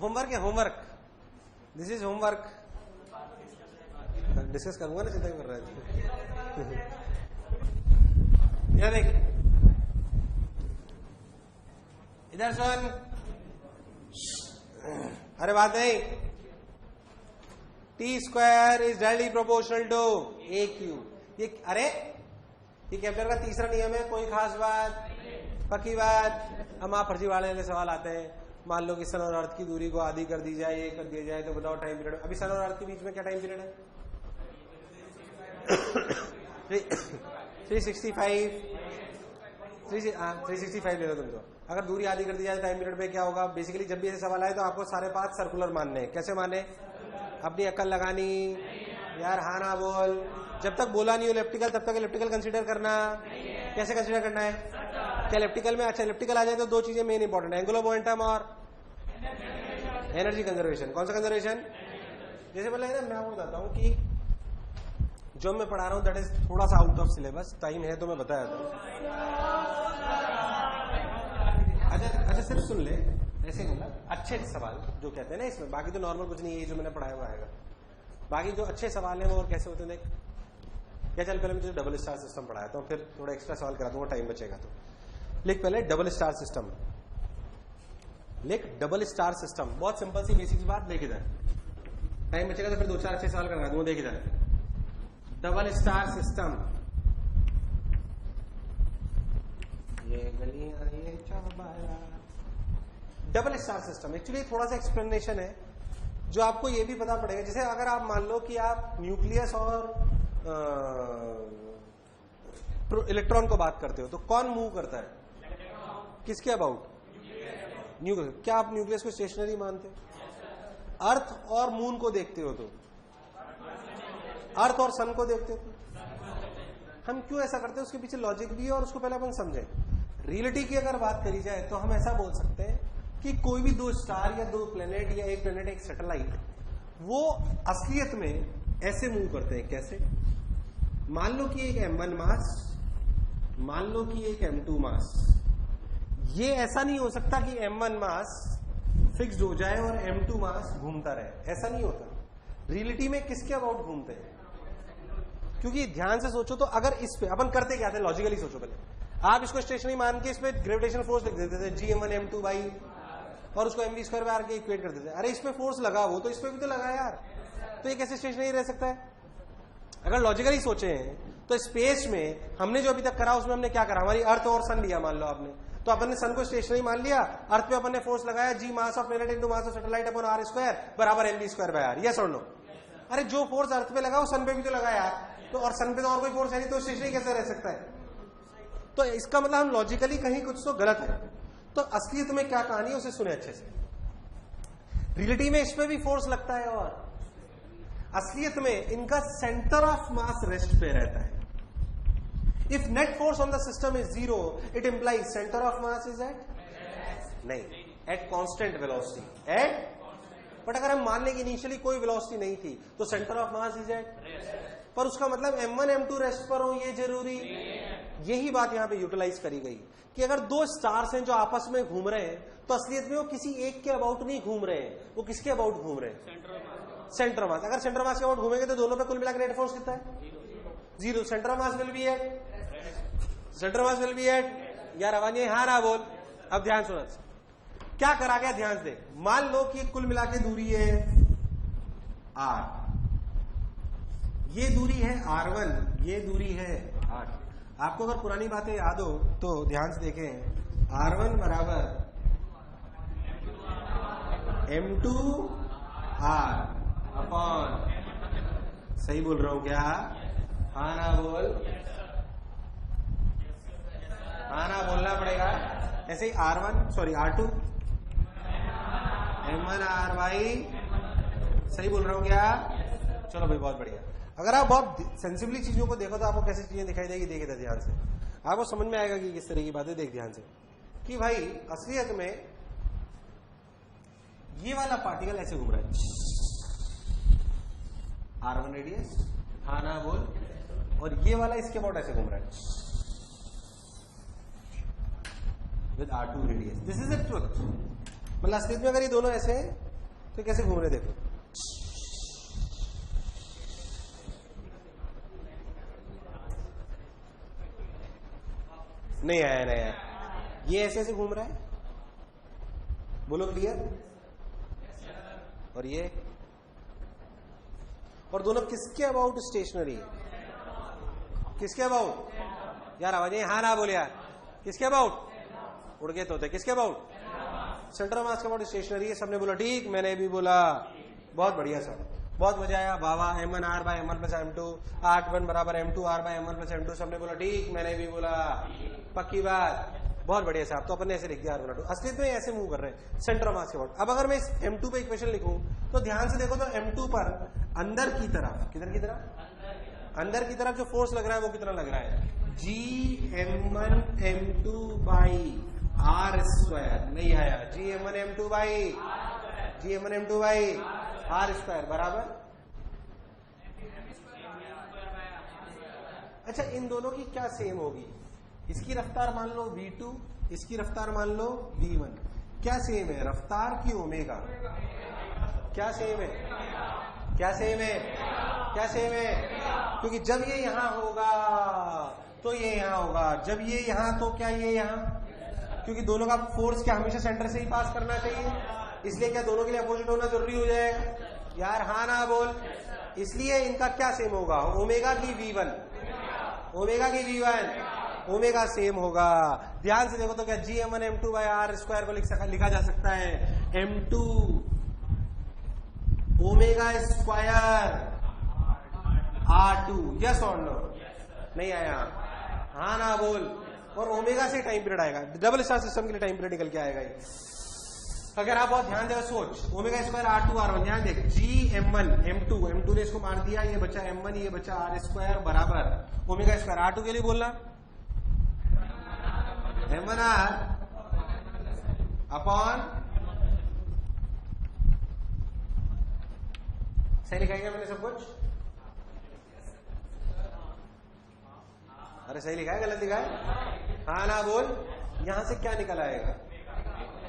S1: Homework है, homework. This is homework. Discuss करूंगा ना, चिंता कर रहा है. यह देख, इधर सुन. अरे बात नहीं. t² is directly proportional to aq. ये अरे ये कैप्टर का तीसरा नियम है. कोई खास बात? पक्की बात. हम आप फर्जी वाले सवाल आते हैं. मान लो कि सन और अर्थ की दूरी को आधी कर दी जाए, ये कर दिया जाए, तो बताओ टाइम पीरियड. अभी सन और अर्थ के बीच में क्या टाइम पीरियड है? 365 ले लो तुम तो। अगर दूरी आधी कर दी जाए टाइम पीरियड पे क्या होगा? बेसिकली जब भी ऐसे सवाल आए तो आपको सारे पाथ सर्कुलर मानने हैं। कैसे माने? अपनी अक्ल लगानी यार, हाँ ना बोल। जब तक बोला नहीं हो इलेप्टिकल तब तक इलेप्टिकल कंसीडर करना। कैसे कंसीडर करना है? क्या इलेप्टिकल में? अच्छा इलेप्टिकल आ जाए तो दो चीजें मेन इंपॉर्टेंट है, एंगुलर मोमेंटम और एनर्जी कंजर्वेशन। कौन सा कंजर्वेशन? जैसे बोला है ना, मैं आपको बताता हूँ कि जो मैं पढ़ा रहा हूँ दैट इज थोड़ा सा आउट ऑफ सिलेबस। टाइम है तो मैं बताया था। अच्छा सिर्फ सुन ले, ऐसे मतलब अच्छे सवाल जो कहते हैं ना इसमें, बाकी तो नॉर्मल कुछ नहीं है जो मैंने पढ़ाया हुआ आएगा। बाकी जो अच्छे सवाल हैं वो और कैसे होते हैं देख। क्या चल पहले मैं तुझे डबल स्टार सिस्टम पढ़ाया था, फिर थोड़ा एक्स्ट्रा सवाल करा दूंगा, टाइम बचेगा तो। लिख पहले डबल स्टार सिस्टम, लिख डबल स्टार सिस्टम। बहुत सिंपल सी बेसिक बात, देख इधर। टाइम बचेगा तो फिर दो चार अच्छे सवाल करा दूंगा, देख इधर। डबल स्टार सिस्टम, ये गलियां ये चौबारा। डबल स्टार सिस्टम एक्चुअली थोड़ा सा एक्सप्लेनेशन है जो आपको ये भी पता पड़ेगा। जैसे अगर आप मान लो कि आप न्यूक्लियस और इलेक्ट्रॉन को बात करते हो तो कौन मूव करता है? किसके अबाउट? न्यूक्लियस। क्या आप न्यूक्लियस को स्टेशनरी मानते हो? अर्थ और मून को देखते हो तो अर्थ और सन को देखते हो। हम क्यों ऐसा करते हैं उसके पीछे लॉजिक भी है और उसको पहले अपन समझें। रियलिटी की अगर बात करी जाए तो हम ऐसा बोल सकते हैं कि कोई भी दो स्टार या दो प्लेनेट या एक प्लेनेट एक सैटेलाइट वो असलियत में ऐसे मूव करते हैं। कैसे? मान लो कि एक M1 मास, मान लो कि एक M2 मास। ये ऐसा नहीं हो सकता कि M1 मास फिक्स्ड हो जाए और M2 मास घूमता रहे, ऐसा नहीं होता। रियलिटी में किसके अबाउट घूमते हैं? क्योंकि ध्यान से सोचो तो अगर इस पे अपन करते क्या थे, लॉजिकली सोचो पहले। आप इसको स्टेशनरी मान के इस पे ग्रेविटेशनल फोर्स लिख देते थे G_M1 M2 बाई, और उसको mv² के इक्वेट कर देते थे। अरे इस पे फोर्स लगा, वो तो इस पे भी तो लगा यार, तो ये कैसे स्टेशनरी रह सकता है? अगर लॉजिकली सोचे तो स्पेस में हमने जो अभी तक करा उसमें हमने क्या करा? हमारी अर्थ और सन लिया मान लो आपने, तो अपन ने सन को स्टेशनरी मान लिया, अर्थ पे अपन ने फोर्स लगाया G mass of planet into mass of satellite upon r² बराबर mv²/r। यस और नो? अरे जो फोर्स अर्थ पे लगा वो सन पे भी तो लगा यार, तो और सन पे तो और कोई फोर्स है नहीं, तो स्टेशनरी कैसे रह सकता है? तो इसका मतलब हम लॉजिकली कहीं कुछ तो गलत है। तो असलियत में क्या कहानी है उसे सुने अच्छे से। रियलिटी में इस पे भी फोर्स लगता है और असलियत में इनका सेंटर ऑफ मास रेस्ट पे रहता है। If net force on the system is 0 it implies centre of mass is at नहीं, at constant velocity at. But अगर हम मान लें कि इनिशियली कोई वेलोसिटी नहीं थी तो centre of mass is at, पर उसका मतलब M1 M2 रेस्ट पर हो ये जरूरी। यही बात यहां पे यूटिलाइज करी गई कि अगर दो स्टार्स हैं जो आपस में घूम रहे हैं तो असलियत में वो किसी एक के अबाउट नहीं घूम रहे हैं, वो किसके अबाउट घूम रहे हैं? Centre mass. अगर सेंटर मास के अबाउट घूमेंगे तो दोनों पे कुल मिलाकर नेट फोर्स कितना है? 0। Centre mass will be at, centre mass will be at. यार आवाज ये हाँ ना बोल। अब ध्यान सुनो, क्या करा गया ध्यान से। मान लो कि कुल मिला के दूरी है r, ये दूरी है r1, ये दूरी है r। आपको अगर पुरानी बातें याद हो तो ध्यान से देखें, r1 बराबर m2r अपॉन, सही बोल रहा हूं क्या? हाँ ना बोल, हाँ ना बोलना पड़ेगा। ऐसे ही r1 सॉरी r2 m1r भाई, सही बोल रहा हूं क्या? चलो भाई बहुत बढ़िया। अगर आप बहुत सेंसिबली चीजों को देखो तो आपको कैसी चीजें दिखाई देगी, देखे ध्यान से आपको समझ में आएगा कि किस तरह की बातें। देख ध्यान से कि भाई असलियत में ये वाला पार्टिकल ऐसे घूम रहा है, r1 रेडियस, हाँ ना बोल, और ये वाला इसके अबाउट ऐसे घूम रहा है with r2 radius. This is the truth. मतलब असलियत में अगर ये दोनों ऐसे हैं तो कैसे घूम रहे देखो। नहीं आया, नहीं आया। ये ऐसे ऐसे घूम रहा है, बोलो क्लियर। और ये, और दोनों किसके अबाउट स्टेशनरी है? किसके अबाउट? यार आवाज हाँ ना बोले यार, किसके अबाउट? उड़ गए तोते, किसके अबाउट? सेंटर ऑफ मास के अबाउट स्टेशनरी है। सबने बोला ठीक, मैंने भी बोला, बहुत बढ़िया सब। बहुत मजा आया, वाह, m1 r bye m1 plus m2, r1 बराबर m2 r bye m1 plus m2। सबने बोला ठीक, मैंने भी बोला पक्की बात, बहुत बढ़िया साहब। तो अपन ने ऐसे लिख दिया r1 r2, असलियत में ऐसे मूव कर रहे हैं सेंटर ऑफ मास के अबाउट। अब अगर मैं इस m2 पे इक्वेशन लिखूं तो ध्यान से देखो, तो m2 पर अंदर की तरफ, किधर की तरफ, अंदर की तरफ जो फोर्स लग रहा है वो कितना लग रहा है, Gm1 m2 by are square, नहीं आया, Gm1 m2 by are square बराबर, अच्छा इन दोनों की क्या सेम होगी, इसकी रफ्तार मान लो v2, इसकी रफ्तार मान लो v1, क्या सेम है, रफ्तार की ओमेगा, क्या सेम है, क्या सेम है, क्या सेम है, क्योंकि जब ये यहां होगा तो ये यहां होगा, जब ये यहां तो क्या ये यहां, क्योंकि दोनों का फोर्स क्या हमेशा सेंटर से ही पास करना चाहिए, इसलिए क्या दोनों के लिए अपोजिट होना जरूरी हो जाएगा यार, हाँ ना बोल। इसलिए इनका क्या सेम होगा, ओमेगा की v1, ओमेगा की v1, ओमेगा सेम होगा। ध्यान से देखो तो क्या Gm1 m2 bye are square को लिखा जा सकता है m2 omega square r2, yes और नो, नहीं आया, हाँ ना बोल। और ओमेगा से टाइम पीरियड आएगा, डबल स्टार सिस्टम के लिए टाइम पीरियड निकल के आएगा ये। अगर आप बहुत ध्यान देगा, सोच, ओमेगा स्क्वायर r2 r1, ध्यान देख, Gm1 m2 ने इसको मार दिया, ये बचा m1, ये बचा r स्क्वायर बराबर ओमेगा स्क्वायर, r2 के लिए बोलना m1r अपॉन, सही लिखा है क्या मैंने सब कुछ, अरे सही लिखा है गलत लिखा है, हाँ ना बोल। यहां से क्या निकल आएगा,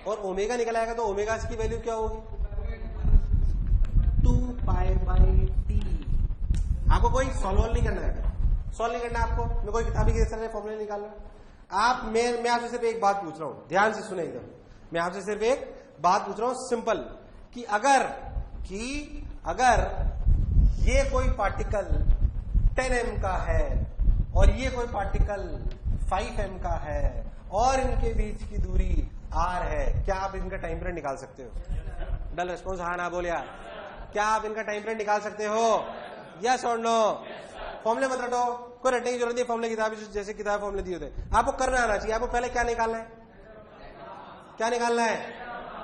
S1: और ओमेगा निकल आएगा, तो ओमेगा की वैल्यू क्या होगी, 2 पाई बाई टी। आपको कोई सॉल्व नहीं करना है, सॉल्व नहीं करना आपको, मैं कोई किताबी के तरह फॉर्मूला निकालना आप, मैं आपसे सिर्फ एक बात पूछ रहा हूं, ध्यान से सुने एकदम, मैं आपसे सिर्फ एक बात पूछ रहा हूं सिंपल, कि अगर ये कोई पार्टिकल 10m का है और ये कोई पार्टिकल 5m का है और इनके बीच की दूरी r है, क्या आप इनका टाइम पीरियड निकाल सकते हो, डल रिस्पॉन्स हाँ ना बोल यार, क्या आप इनका टाइम पीरियड निकाल सकते हो, यस और नो। फॉर्मूले मत रटो, कोई रटने की जरूरत नहीं, फॉर्मूले किताब जैसे किताब फॉर्मूले दिए होते, आपको करना आना चाहिए। आपको पहले क्या निकालना है, क्या निकालना है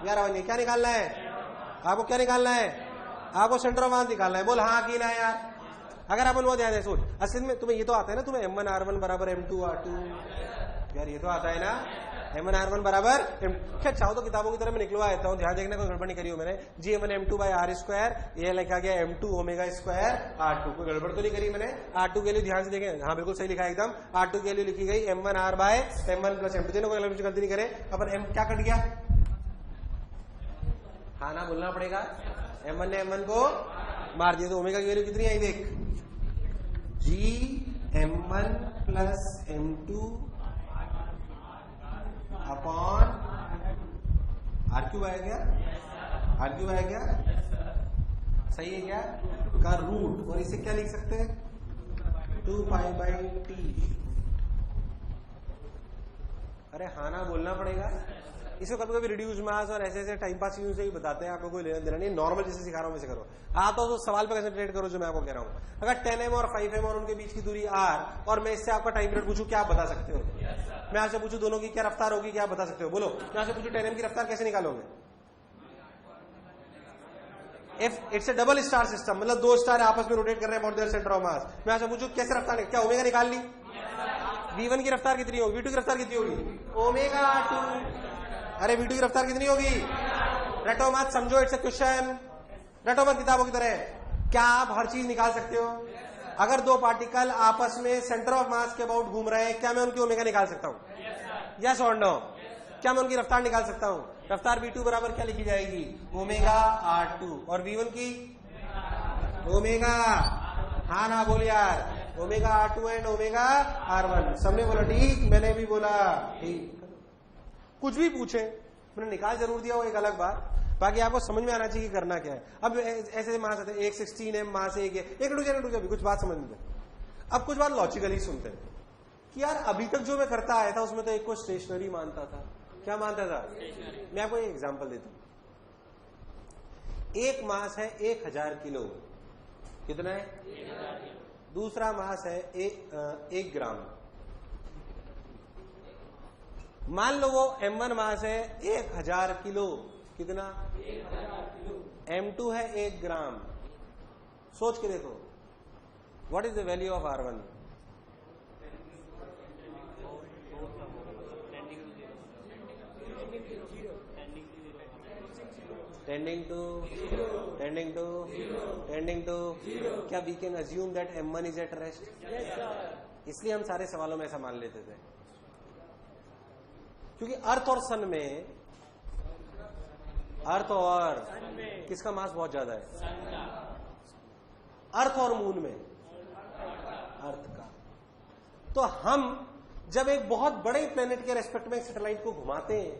S1: यार, आवाज नहीं, क्या निकालना है, आपको क्या निकालना है, आपको सेंटर ऑफ मास निकालना है, बोल हाँ की ना यार। अगर अपन वो ध्यान दे, सोच, असल में तुम्हें ये तो आता है ना, तुम्हें m1 r1 बराबर m2 r2, यार ये तो आता है ना, m1 r1 बराबर, क्या चाहो तो किताबों की तरह मैं निकलवा देता हूँ, ध्यान देखना, कोई गड़बड़ नहीं करी हो मैंने। Gm1 m2 bye are square, ये लिखा गया m2 ओमेगा स्क्वायर r2, कोई गड़बड़ तो नहीं करी मैंने। r2 के लिए ध्यान से देखें, हाँ बिल्कुल सही लिखा है एकदम, r2 के लिए लिखी गई m1 r bye m1 plus m2, कोई गलती नहीं करे। अपन m क्या कट गया, हाँ ना बोलना पड़ेगा, m1 ने m1 को मार दिया, तो ओमेगा की वैल्यू कितनी आई देख, Gm1 plus m2 upon r3 आया क्या, r3 आया क्या, सही है क्या, का रूट, और इसे क्या लिख सकते हैं 2 पाई बाई टी। अरे हाँ ना बोलना पड़ेगा, इसको कभी कभी रिड्यूस मास और ऐसे ऐसे टाइम पास यूज से ही बताते हैं, आपको कोई लेना देना नहीं, नॉर्मल जैसे सिखा रहा हूं वैसे करो। आप तो सवाल पे कंसंट्रेट करो जो मैं आपको कह रहा हूं। अगर 10m और 5m और उनके बीच की दूरी r, और मैं इससे आपका टाइम पीरियड पूछूं, क्या आप बता सकते हो, मैं आपसे पूछूं दोनों की क्या रफ्तार होगी, क्या आप बता सकते हो, बोलो। मैं आपसे पूछूं 10m की रफ्तार कैसे निकालोगे, if it's A double star system, मतलब 2 स्टार आपस में रोटेट कर रहे हैं अबाउट देयर सेंटर ऑफ मास, मैं आपसे पूछूं कैसे रफ्तार, क्या ओमेगा निकाल ली, v1 की रफ्तार कितनी होगी, v2 की रफ्तार कितनी होगी, ओमेगा 2, अरे v2 की रफ्तार कितनी होगी, रटो मत, समझो, इट्स ए क्वेश्चन, रटो मत किताबों की तरह। क्या आप हर चीज निकाल सकते हो, अगर 2 पार्टिकल आपस में सेंटर ऑफ मास के अबाउट घूम रहे हैं, क्या मैं उनकी ओमेगा निकाल सकता हूं, यस और नो, क्या मैं उनकी रफ्तार निकाल सकता हूं, रफ्तार v2 बराबर क्या लिखी जाएगी, ओमेगा r2, और v1 की ओमेगा, हाँ ना बोल यार, omega r2 and omega r1, सबने बोला ठीक, मैंने भी बोला ठीक। कुछ भी पूछे, मैंने निकाल जरूर दिया, वो एक अलग बात, बाकी आपको समझ में आना चाहिए कि करना क्या है। अब ऐसे मास आते हैं, एक 16m मास एक भी कुछ बात समझ में। अब कुछ बात लॉजिकली सुनते हैं कि यार अभी तक जो मैं करता आया था उसमें तो एक को स्टेशनरी मानता था, क्या मानता था, मैं आपको एक एग्जांपल देता हूं। एक मास है 1000 किलो, कितना है? दूसरा मास है 1 ग्राम। मान लो वो M1 मास है 1000 किलो। कितना? 1000 किलो। M2 है 1 ग्राम। सोच के देखो, what is the value of R1? Tending to क्या we can assume that M1 is at rest? इसलिए हम सारे सवालों में ऐसा मान लेते थे, क्योंकि अर्थ और सन में, अर्थ और किसका मास बहुत ज्यादा है? अर्थ और मून में अर्थ का। तो हम जब एक बहुत बड़े प्लेनेट के रेस्पेक्ट में सैटेलाइट को घुमाते हैं,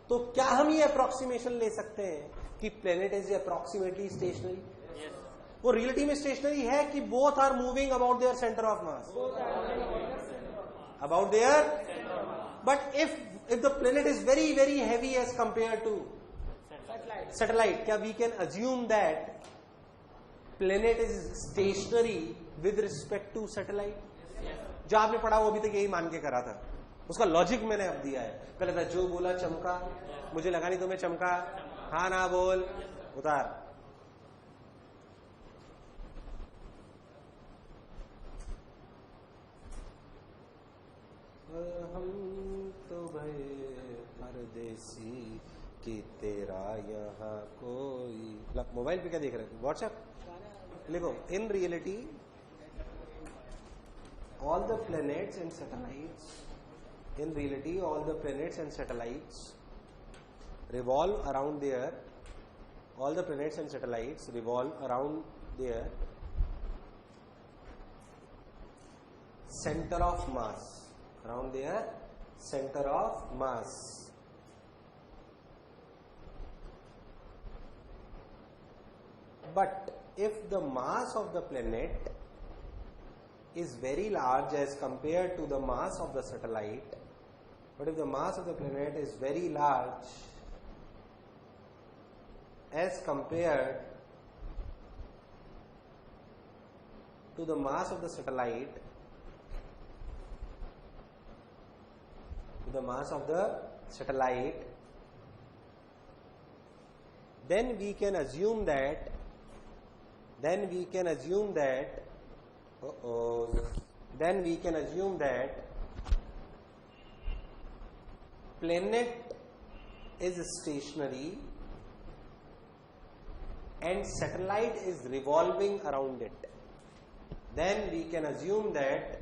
S1: तो क्या हम ये अप्रोक्सीमेशन ले सकते हैं कि प्लेनेट इज अप्रोक्सीमेटली स्टेशनरी? वो रियलिटी में स्टेशनरी है कि both are moving about their centre of mass? About their. But if the planet is very very heavy as compare to satellite, क्या we can assume that planet is stationary with respect to satellite? जो आपने पढ़ा वो अभी तक यही मान के करा था, उसका लॉजिक मैंने अब दिया है। पहले था जो बोला चमका, मुझे लगा नहीं तुम्हें चमका, हाँ ना बोल, उतार। हम तो भय परदेसी कि तेरा यहाँ कोई। मोबाइल पे क्या देख रहे थे? व्हाट्सएप लिखो। In reality all the planets and satellites, in reality all the planets and satellites revolve around their, all the planets and satellites revolve around their center of mass, around their center of mass. But if the mass of the planet is very large as compared to the mass of the satellite, but if the mass of the planet is very large as compared to the mass of the satellite, then we can assume that planet is stationary and satellite is revolving around it. Then we can assume that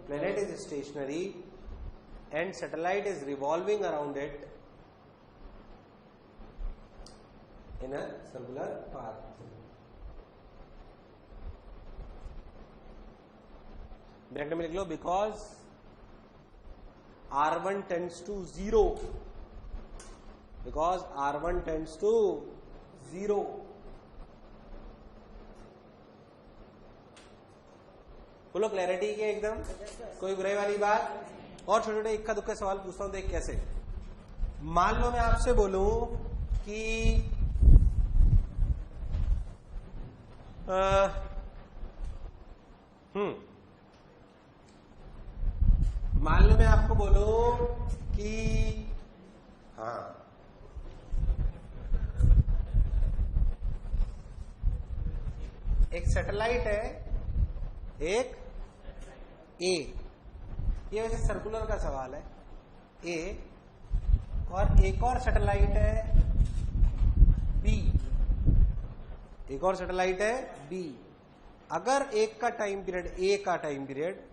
S1: planet is stationary and satellite is revolving around it in a circular path. Bracket में लिख लो, because R1 tends to 0, because R1 tends to 0। बोलो clarity के एकदम, कोई बुराई वाली बात? और छोटे छोटे इक्का दुक्का सवाल पूछता हूं, देख कैसे। मान लो मैं आपसे बोलूं कि मान लो मैं आपको बोलूं कि हाँ, एक सैटेलाइट है, एक ए, ये वैसे सर्कुलर का सवाल है, ए, और एक और सैटेलाइट है बी, एक और सैटेलाइट है बी। अगर एक का टाइम पीरियड, ए का टाइम पीरियड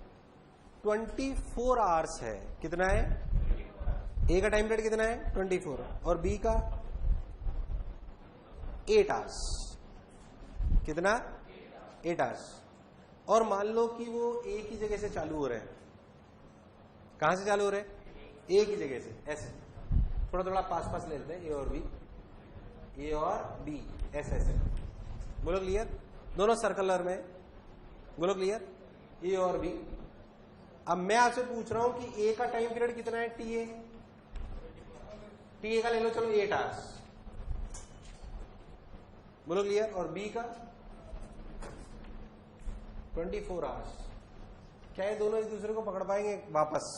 S1: 24 आवर्स है, कितना है? ए का टाइम पीरियड कितना है? 24, और बी का 8 आवर्स, कितना? 8 आवर्स। और मान लो कि वो ए की जगह से चालू हो रहे हैं। कहां से चालू हो रहे हैं? ए की जगह से, ऐसे थोड़ा थोड़ा पास पास ले लेते हैं, ए और बी, ए और बी, ऐसे ऐसे। बोलो क्लियर? दोनों सर्कुलर में, बोलो क्लियर? ए और बी। अब मैं आपसे पूछ रहा हूं कि ए का टाइम पीरियड कितना है? टी ए का ले लो, चलो 8 आवर्स। बोलो क्लियर। और बी का 24 आवर्स। क्या ये दोनों एक दूसरे को पकड़ पाएंगे वापस?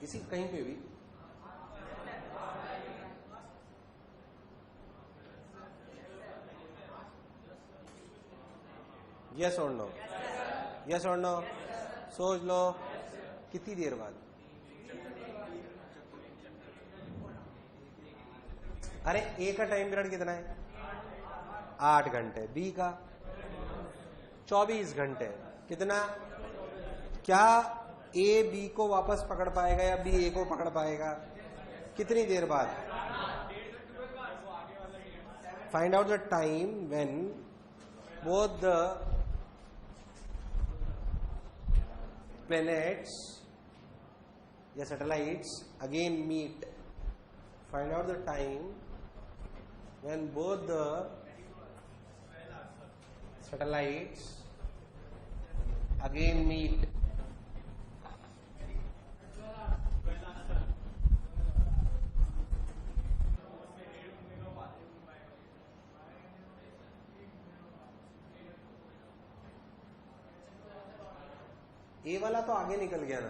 S1: इसी कहीं पे भी यस और नो, यस और नो, सोच लो कितनी देर बाद? अरे ए का टाइम पीरियड कितना है? 8 घंटे। बी का 24 घंटे। कितना? क्या ए बी को वापस पकड़ पाएगा या बी ए को पकड़ पाएगा? कितनी देर बाद? Find out the time when both the planets या satellites again meet. Find out the time when both the satellites again meet. ए वाला तो आगे निकल गया ना,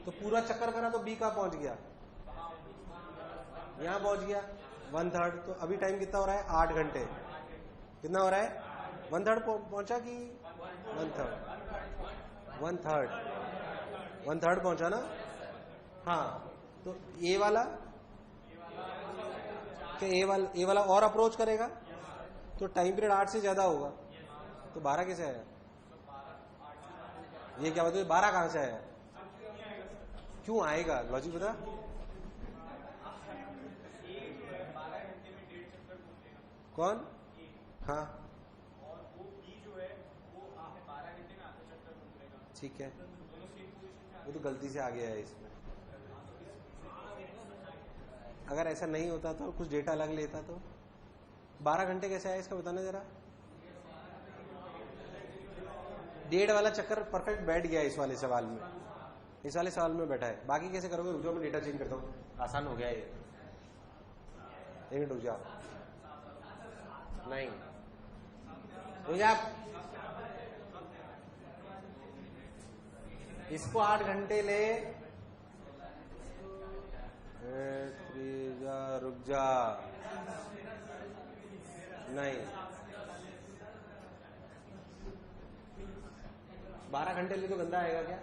S1: तो पूरा चक्कर करा तो बी कहां पहुंच गया? यहां पहुंच गया 1/3। तो अभी टाइम कितना हो रहा है? 8 घंटे। कितना हो रहा है? 1/3 पहुंचा कि 1/3? 1/3 पहुंचा ना। हाँ, तो ए वाला क्या ए वाला और अप्रोच करेगा तो टाइम पीरियड 8 से ज्यादा होगा, तो 12 कैसे आया? ये क्या बताओ 12 कहां से आया? क्यों आएगा? लॉजिक बता। कौन? हाँ, ठीक है, वो तो गलती से आ गया है इसमें। अगर ऐसा नहीं होता तो कुछ डेटा अलग लेता तो 12 घंटे कैसे आया इसका बताना जरा। 1.5 वाला चक्कर परफेक्ट बैठ गया इस वाले सवाल में, इस वाले सवाल में बैठा है। बाकी कैसे करोगे? रुक जाओ, मैं डेटा चेंज करता हूँ, आसान हो गया ये। एक मिनट रुक जाओ, नहीं रुक जा। इसको 8 घंटे ले, रुक जा, नहीं 12 घंटे ले तो गंदा आएगा क्या?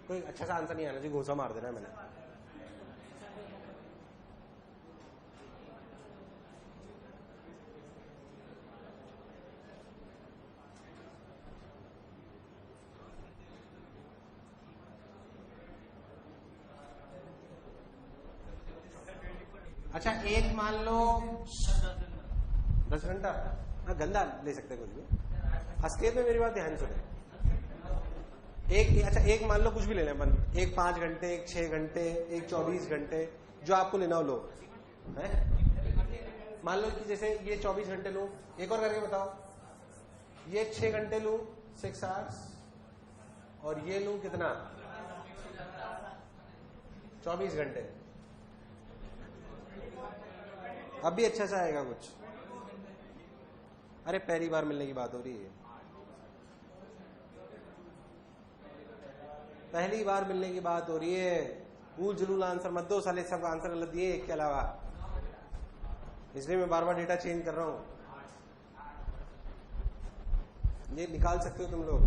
S1: कोई अच्छा सा आंसर नहीं आना चाहिए, घूसा मार देना है मैंने। अच्छा, एक मान लो 10 घंटा, हाँ गंदा ले सकते कुछ भी। असलियत में मेरी बात ध्यान सुने। अच्छा, एक मान लो कुछ भी ले लें अपन, एक 5 घंटे, एक 6 घंटे, एक 24 घंटे, जो आपको लेना हो लो है। मान लो कि जैसे ये 24 घंटे लूं, एक और करके बताओ, ये 6 घंटे लूं 6 आवर्स, और ये लूं कितना 24 घंटे। अब भी अच्छा सा आएगा कुछ? अरे पहली बार मिलने की बात हो रही है, पहली बार मिलने की बात हो रही है। भूल जुलूल आंसर मत दो साले, सब आंसर गलत दिए एक के अलावा, इसलिए मैं बार बार डेटा चेंज कर रहा हूं। ये निकाल सकते हो तुम लोग,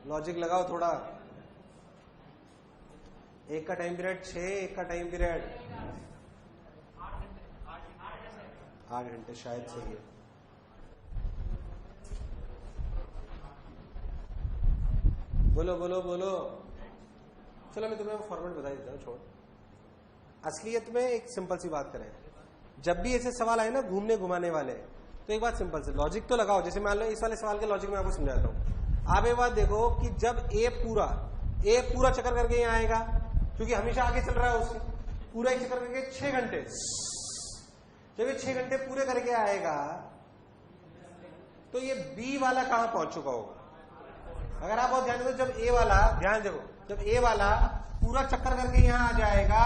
S1: लॉजिक लगाओ थोड़ा। एक का टाइम पीरियड 6, एक का टाइम पीरियड 8 घंटे, शायद सही है। बोलो बोलो बोलो। चलो मैं तुम्हें फॉर्मेट बता देता हूँ, छोड़। असलियत में एक सिंपल सी बात करें, जब भी ऐसे सवाल आए ना घूमने घुमाने वाले, तो एक बात सिंपल से लॉजिक तो लगाओ। जैसे मान लो इस वाले सवाल के लॉजिक में आपको समझाता हूँ। आप एक बात देखो कि जब ए पूरा चक्कर करके यहाँ आएगा, क्योंकि हमेशा आगे चल रहा है उससे, पूरा एक चक्कर करके 6 घंटे, जब ये 6 घंटे पूरे करके आएगा तो ये बी वाला कहां पहुंच चुका होगा? अगर आप बहुत ध्यान दो, जब ए वाला, ध्यान देखो, जब ए वाला पूरा चक्कर करके यहां आ जाएगा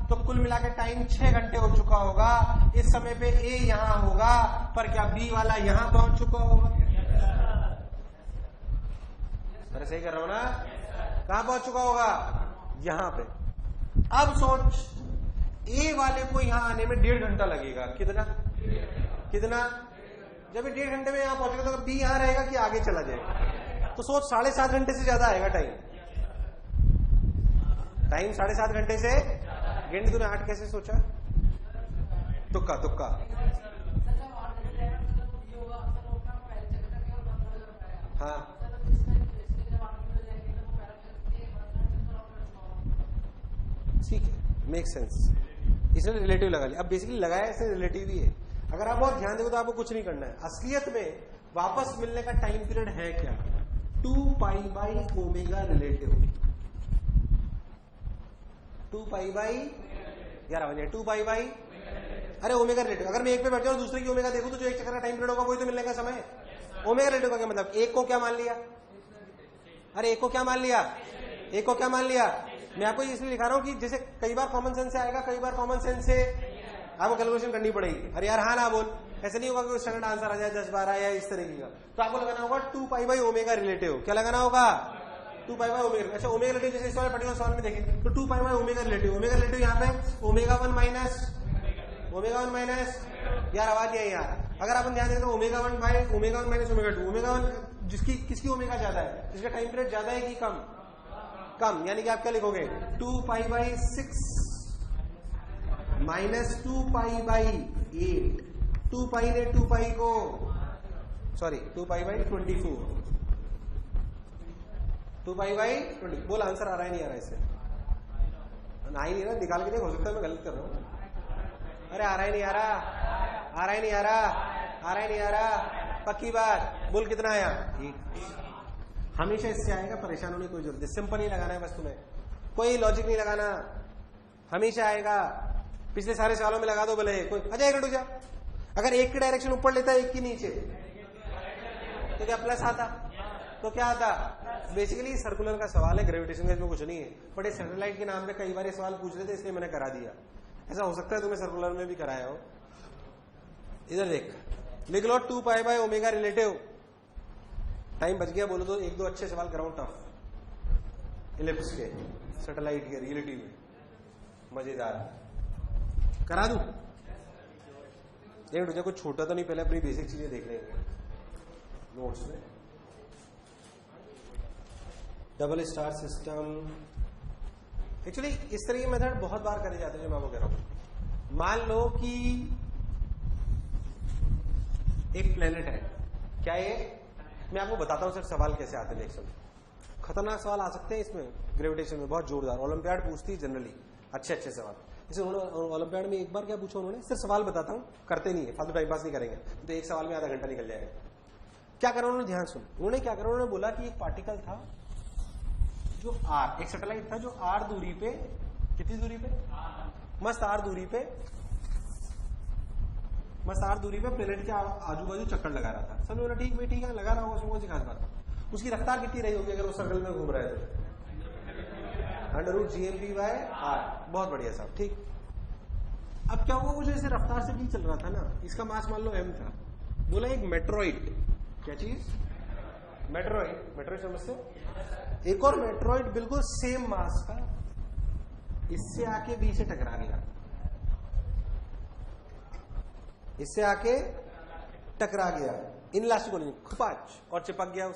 S1: तो कुल मिला के टाइम 6 घंटे हो चुका होगा। इस समय पे ए यहां होगा, पर क्या बी वाला यहां पहुंच चुका होगा? अरे सही कर रहा हूं ना? कहां पहुंच चुका होगा? यहां पे। अब सोच, ए वाले को यहां आने में 1.5 घंटा लगेगा। कितना? जब ये 1.5 घंटे में यहां पहुंचेगा तो बी यहां रहेगा कि आगे चला जाएगा? तो सोच 7.5 घंटे से ज्यादा आएगा टाइम 7.5 घंटे से। गिनती तूने 8 कैसे सोचा? तुक्का। हाँ, ठीक है, मेक सेंस। इसने रिलेटिव लगा लिया। अब बेसिकली लगाया ऐसे रिलेटिव ही है। अगर आप बहुत ध्यान देखो तो आपको कुछ नहीं करना है। असलियत में वापस मिलने का टाइम पीरियड है क्या? 2π/ω रिलेटिव। 2π/, अरे ओमेगा रिलेटिव। अगर मैं एक पे बैठ जाऊं दूसरे की ओमेगा देखूं तो जो एक चक्कर का टाइम पीरियड होगा वही तो मिलने का समय है। ओमेगा रिलेटिव का क्या मतलब? एक को क्या मान लिया? अरे एक को क्या मान लिया? मैं आपको इसलिए लिखा रहा हूं कि जैसे कई बार कॉमन सेंस से आएगा, कई बार कॉमन सेंस से आपको कैलकुलेशन करनी पड़ेगी। अरे यार हाँ ना बोल, ऐसे नहीं होगा कि स्टैंडर्ड आंसर आ जाए 10-12 या इस तरीके का। तो आपको लगाना होगा 2π/ω रिलेटिव। क्या लगाना होगा? 2π/ω। अच्छा, ओमेगा रिलेटिव जैसे इस वाले पर्टिकुलर सवाल में देखें तो 2π/ω रिलेटिव। ओमेगा रिलेटिव यहाँ पे ω1 माइनस, यार आवाज नहीं आई यार। अगर अपन ध्यान दें तो ω1 माइनस ω2। ω1 किसकी ओमेगा ज्यादा है? जिसका टाइम पीरियड ज्यादा है कि कम? यानी कि आप क्या लिखोगे? 2π/6 माइनस 2π/8। 2π ने 2π को, सॉरी 2π/24। 2π/20। बोल आंसर आ रहा है नहीं आ रहा है? इससे आ ही नहीं रहा। निकाल के देख, हो सकता है मैं गलत कर रहा हूं। अरे आ रहा ही नहीं आ रहा। पक्की बात बोल, कितना आया? 8। हमेशा इससे आएगा, परेशान होने की कोई जरूरत नहीं। सिंपल ही लगाना है बस, तुम्हें कोई लॉजिक नहीं लगाना, हमेशा आएगा। पिछले सारे सालों में लगा दो भले कोई। अच्छा, एक मिनट रुक जा। अगर एक की डायरेक्शन ऊपर लेता है एक की नीचे तो क्या प्लस आता? तो क्या आता? बेसिकली सर्कुलर का सवाल है, ग्रेविटेशन का इसमें कुछ नहीं है। बट इस सैटेलाइट के नाम पे कई बार सवाल पूछ रहे थे इसलिए मैंने करा दिया। ऐसा हो सकता है तुम्हें सर्कुलर में भी कराया हो। इधर देख, लिख लो 2π/ω रिलेटिव। टाइम बच गया, बोलो तो 1-2 अच्छे सवाल कराऊं टफ इलिप्स के, सैटेलाइट के, रिलेटिव में मजेदार करा दूं। एक कुछ छोटा तो नहीं, पहले अपनी बेसिक चीजें देख लेंगे नोट्स में। डबल स्टार सिस्टम एक्चुअली इस तरह के मेथड बहुत बार करे जाते हैं। जो मैं आपको कह रहा हूं, मान लो कि एक प्लेनेट है। क्या ये? मैं आपको बताता हूं सर सवाल कैसे आते हैं। देख सकते, खतरनाक सवाल आ सकते हैं इसमें ग्रेविटेशन में, बहुत जोरदार। ओलंपियाड पूछती है जनरली अच्छे सवाल। जैसे उन्होंने ओलंपियाड में एक बार क्या पूछा उन्होंने, सिर्फ सवाल बताता हूं, करते नहीं है, फालतू टाइम पास नहीं करेंगे तो एक सवाल में आधा घंटा निकल जाएगा। क्या करा उन्होंने? ध्यान सुन। उन्होंने क्या करा, उन्होंने बोला कि एक पार्टिकल था जो आर, एक सैटेलाइट था जो आर दूरी पे, कितनी दूरी पे? मस्त आर दूरी पे प्लेनेट के आजू बाजू चक्कर लगा रहा था। समझ में? ठीक है, लगा रहा होगा, उसमें कौन सी खास बात? उसकी रफ्तार कितनी रही होगी अगर वो सर्कल में घूम रहा है तो? √gmv/r। बहुत बढ़िया साहब, ठीक। अब क्या हुआ, वो जो ऐसे रफ्तार से नहीं चल रहा था ना, इसका मास मान लो m था। बोला एक मेट्रॉइड, क्या चीज? मेट्रॉइड समझते? एक और मेट्रॉइड बिल्कुल सेम मास का इससे आके बी से टकरा गया, इससे आके टकरा गया, इनलास्टिक को नहीं, खपाच, और चिपक गया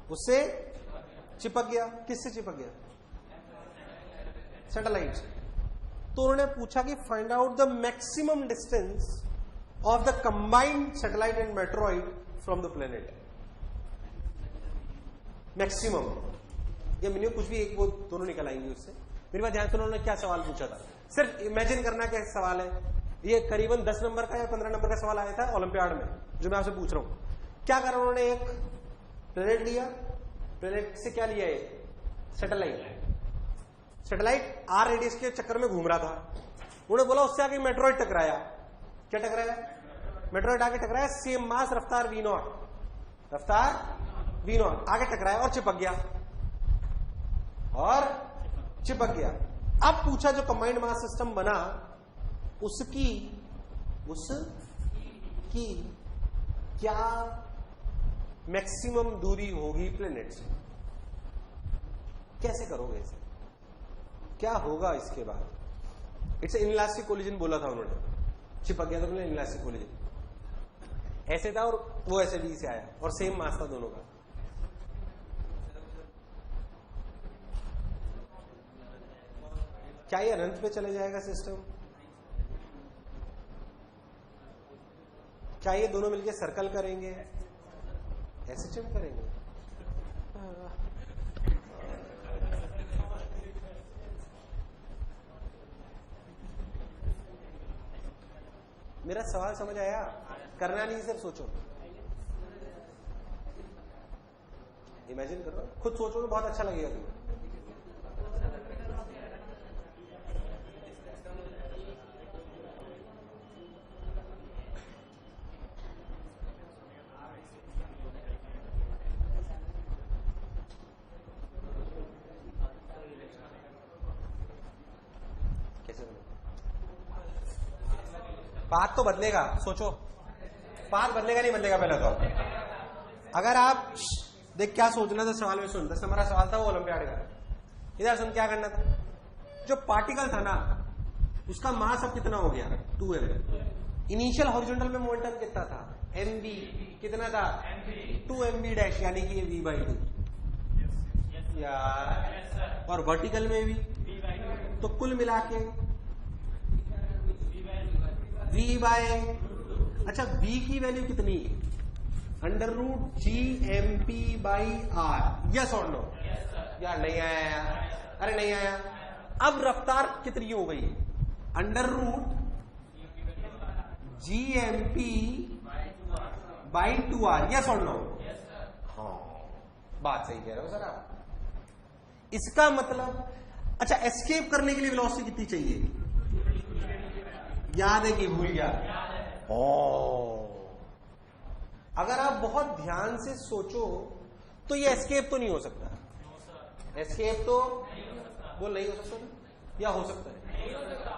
S1: उससे चिपक गया। किससे चिपक गया? सैटेलाइट से। तो उन्होंने पूछा कि find out the maximum distance of the combined satellite and meteoroid from the planet. Maximum या मिनिमम, कुछ भी एक, वो दोनों निकल आएंगे उससे। मेरी बात ध्यान से, उन्होंने क्या सवाल पूछा था? सिर्फ इमेजिन करना क्या सवाल है। ये करीबन 10 नंबर का या 15 नंबर का सवाल आया था ओलंपियाड में, जो मैं आपसे पूछ रहा हूं। क्या करा उन्होंने? एक प्लेनेट लिया, प्लेनेट से क्या लिया? एक सैटेलाइट। सैटेलाइट आर रेडियस के चक्कर में घूम रहा था, उन्होंने बोला उससे आगे मेट्रॉइड टकराया। क्या टकराया? मेट्रॉइड आगे टकराया, सेम मास, रफ्तार v0, रफ्तार v0 आगे टकराया और चिपक गया, और चिपक गया। अब पूछा जो कंबाइंड मास सिस्टम बना उसकी क्या मैक्सिमम दूरी होगी प्लेनेट से? कैसे करोगे इसे? क्या होगा इसके बाद? इट्स इनइलास्टिक कोलिजन बोला था उन्होंने, चिपक गया तो बोले इनइलास्टिक कोलिजन। ऐसे था और वो ऐसे भी से आया और सेम मास था दोनों का। क्या ये अनंत पे चले जाएगा सिस्टम? क्या ये दोनों मिलके सर्कल करेंगे, ऐसे चिम करेंगे? मेरा सवाल समझ आया? करना नहीं, सिर्फ सोचो, इमेजिन करो, खुद सोचो तो बहुत अच्छा लगेगा तुम्हें। कैसे बनेगा? पाथ तो बदलेगा, सोचो, पाथ बदलेगा नहीं बदलेगा? पहले तो अगर आप देख क्या सोचना था सवाल में, सुन, 10 नंबर का सवाल था वो ओलंपियाड का। इधर सुन, क्या करना था? जो पार्टिकल था ना उसका मास अब कितना हो गया? 2m। इनिशियल हॉरिजॉन्टल में मोमेंटम कितना था? mv। कितना था? 2mv डैश, यानी कि v/2 यार, और वर्टिकल में भी तो कुल मिला के अच्छा v की वैल्यू कितनी है? √GMP/r। यस और नो? यार नहीं आया यार, अरे नहीं आया। अब रफ्तार कितनी हो गई? √GMP/2r। यस और नो? हाँ, बात सही कह रहे हो सर आप। इसका मतलब अच्छा, एस्केप करने के लिए वेलोसिटी कितनी चाहिए? याद है कि भूल गया? अगर आप बहुत ध्यान से सोचो तो ये एस्केप तो नहीं हो सकता। एस्केप तो बोल नहीं हो सकता ना? या हो सकता है?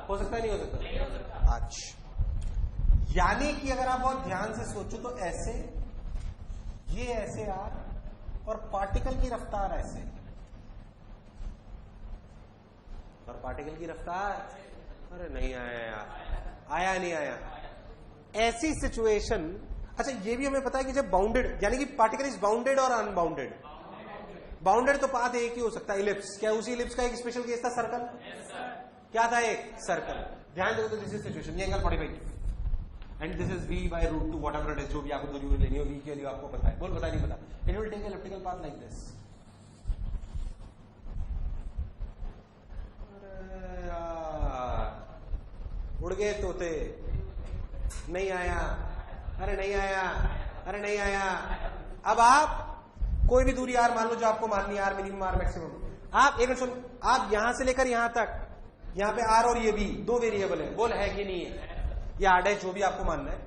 S1: हो सकता है, नहीं हो सकता? अच्छा, यानी कि अगर आप बहुत ध्यान से सोचो तो ऐसे, ये ऐसे यार, और पार्टिकल की रफ्तार ऐसे, और पार्टिकल की रफ्तार, अरे नहीं आया यार, आया नहीं आया। ऐसी सिचुएशन, अच्छा ये भी हमें पता है कि जब बाउंडेड, यानी कि पार्टिकल इज बाउंडेड और अनबाउंडेड। बाउंडेड तो पाथ एक ही हो सकता है, इलिप्स। क्या उसी इलिप्स का एक स्पेशल केस था? सर्कल। क्या था? एक सर्कल। ध्यान दो तो दिस इज सिचुएशन, ये angle 45 and this is v/√2 whatever it is, जो भी आपको दूरी लेनी हो, v के लिए आपको पता है, बोल पता नहीं पता। It will take elliptical path like this. उड़ गए तोते, नहीं आया, अरे नहीं आया, अरे नहीं आया। अब आप कोई भी दूरी आर मान लो जो आपको माननी है, आर मिनिमम, आर मैक्सिमम। आप एक सुन, आप यहां से लेकर यहां तक, यहां पे आर और ये बी दो वेरिएबल है, बोल है कि नहीं है? ये आर डैश जो भी आपको मानना है,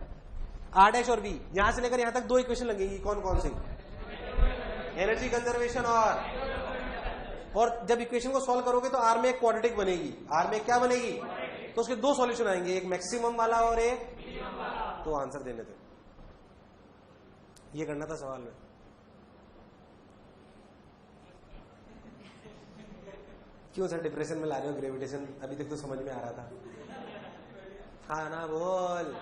S1: आर डैश और बी, यहां से लेकर यहां तक दो इक्वेशन लगेगी। कौन कौन सी? एनर्जी कंजर्वेशन और जब इक्वेशन को सॉल्व करोगे तो आर में एक क्वाड्रेटिक बनेगी। आर में क्या बनेगी? तो उसके दो सॉल्यूशन आएंगे, एक मैक्सिमम वाला और एक, तो आंसर देने दो। ये करना था सवाल में। क्यों सर डिप्रेशन में ला रहे हो? ग्रेविटेशन अभी तक तो समझ में आ रहा था। हाँ ना बोल,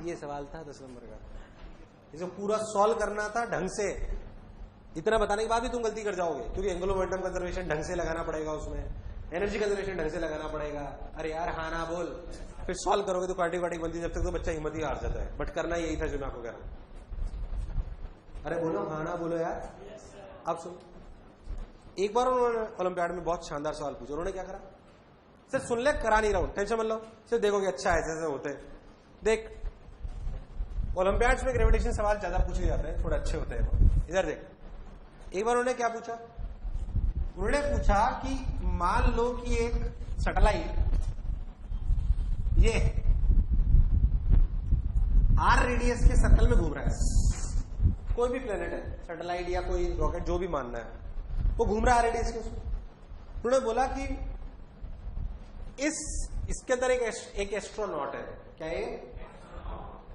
S1: ये सवाल था 10 नंबर का, इसको पूरा सॉल्व करना था ढंग से। इतना बताने के बाद भी तुम गलती कर जाओगे, क्योंकि एंगुलर मोमेंटम कंजर्वेशन ढंग से लगाना पड़ेगा, उसमें एनर्जी कंजर्वेशन ढंग से लगाना पड़ेगा। अरे यार हाँ ना बोल, फिर सॉल्व करोगे तो क्वाड्रेटिक बनती है, जब तक तो बच्चा हिम्मत ही हार जाता है। बट करना यही था जो मैं आपको कह रहा हूं। अरे बोलो हाँ ना बोलो यार। अब सुन, एक बार उन्होंने ओलंपियाड में बहुत शानदार सवाल पूछा। उन्होंने क्या करा? सिर्फ सुन ले, करा नहीं रहा हूं, टेंशन मत लो, सिर्फ देखोगे अच्छा ऐसे ऐसे होते हैं। देख, ओलंपियाड्स में ग्रेविटेशन सवाल ज्यादा पूछे जाते हैं, थोड़े अच्छे होते हैं। इधर देख, एक बार उन्होंने क्या पूछा? उन्होंने पूछा कि मान लो कि एक सैटेलाइट ये आर रेडियस के सर्कल में घूम रहा है, कोई भी प्लेनेट है, सैटेलाइट या कोई रॉकेट, जो भी मानना है, वो घूम रहा है आर रेडियस के उसमें। उन्होंने बोला कि इसके अंदर एक एस्ट्रोनॉट है, क्या है,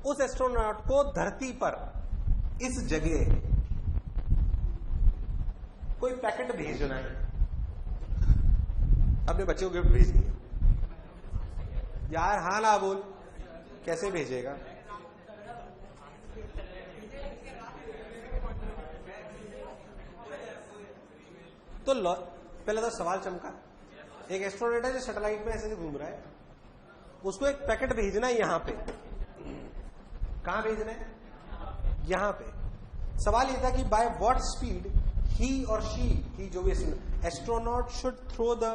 S1: उस एस्ट्रोनॉट को धरती पर इस जगह कोई पैकेट भेजना है, अपने बच्चे को गिफ्ट भेजनी है। यार हाँ ना बोल, कैसे भेजेगा? तो पहले तो सवाल चमका, एक एस्ट्रोनॉट है जो सैटेलाइट में ऐसे घूम रहा है, उसको एक पैकेट भेजना है यहां पे। कहां भेजना है? यहां पे। सवाल ये था कि बाय व्हाट स्पीड ही और शी, जो भी एस्ट्रोनॉट शुड थ्रो द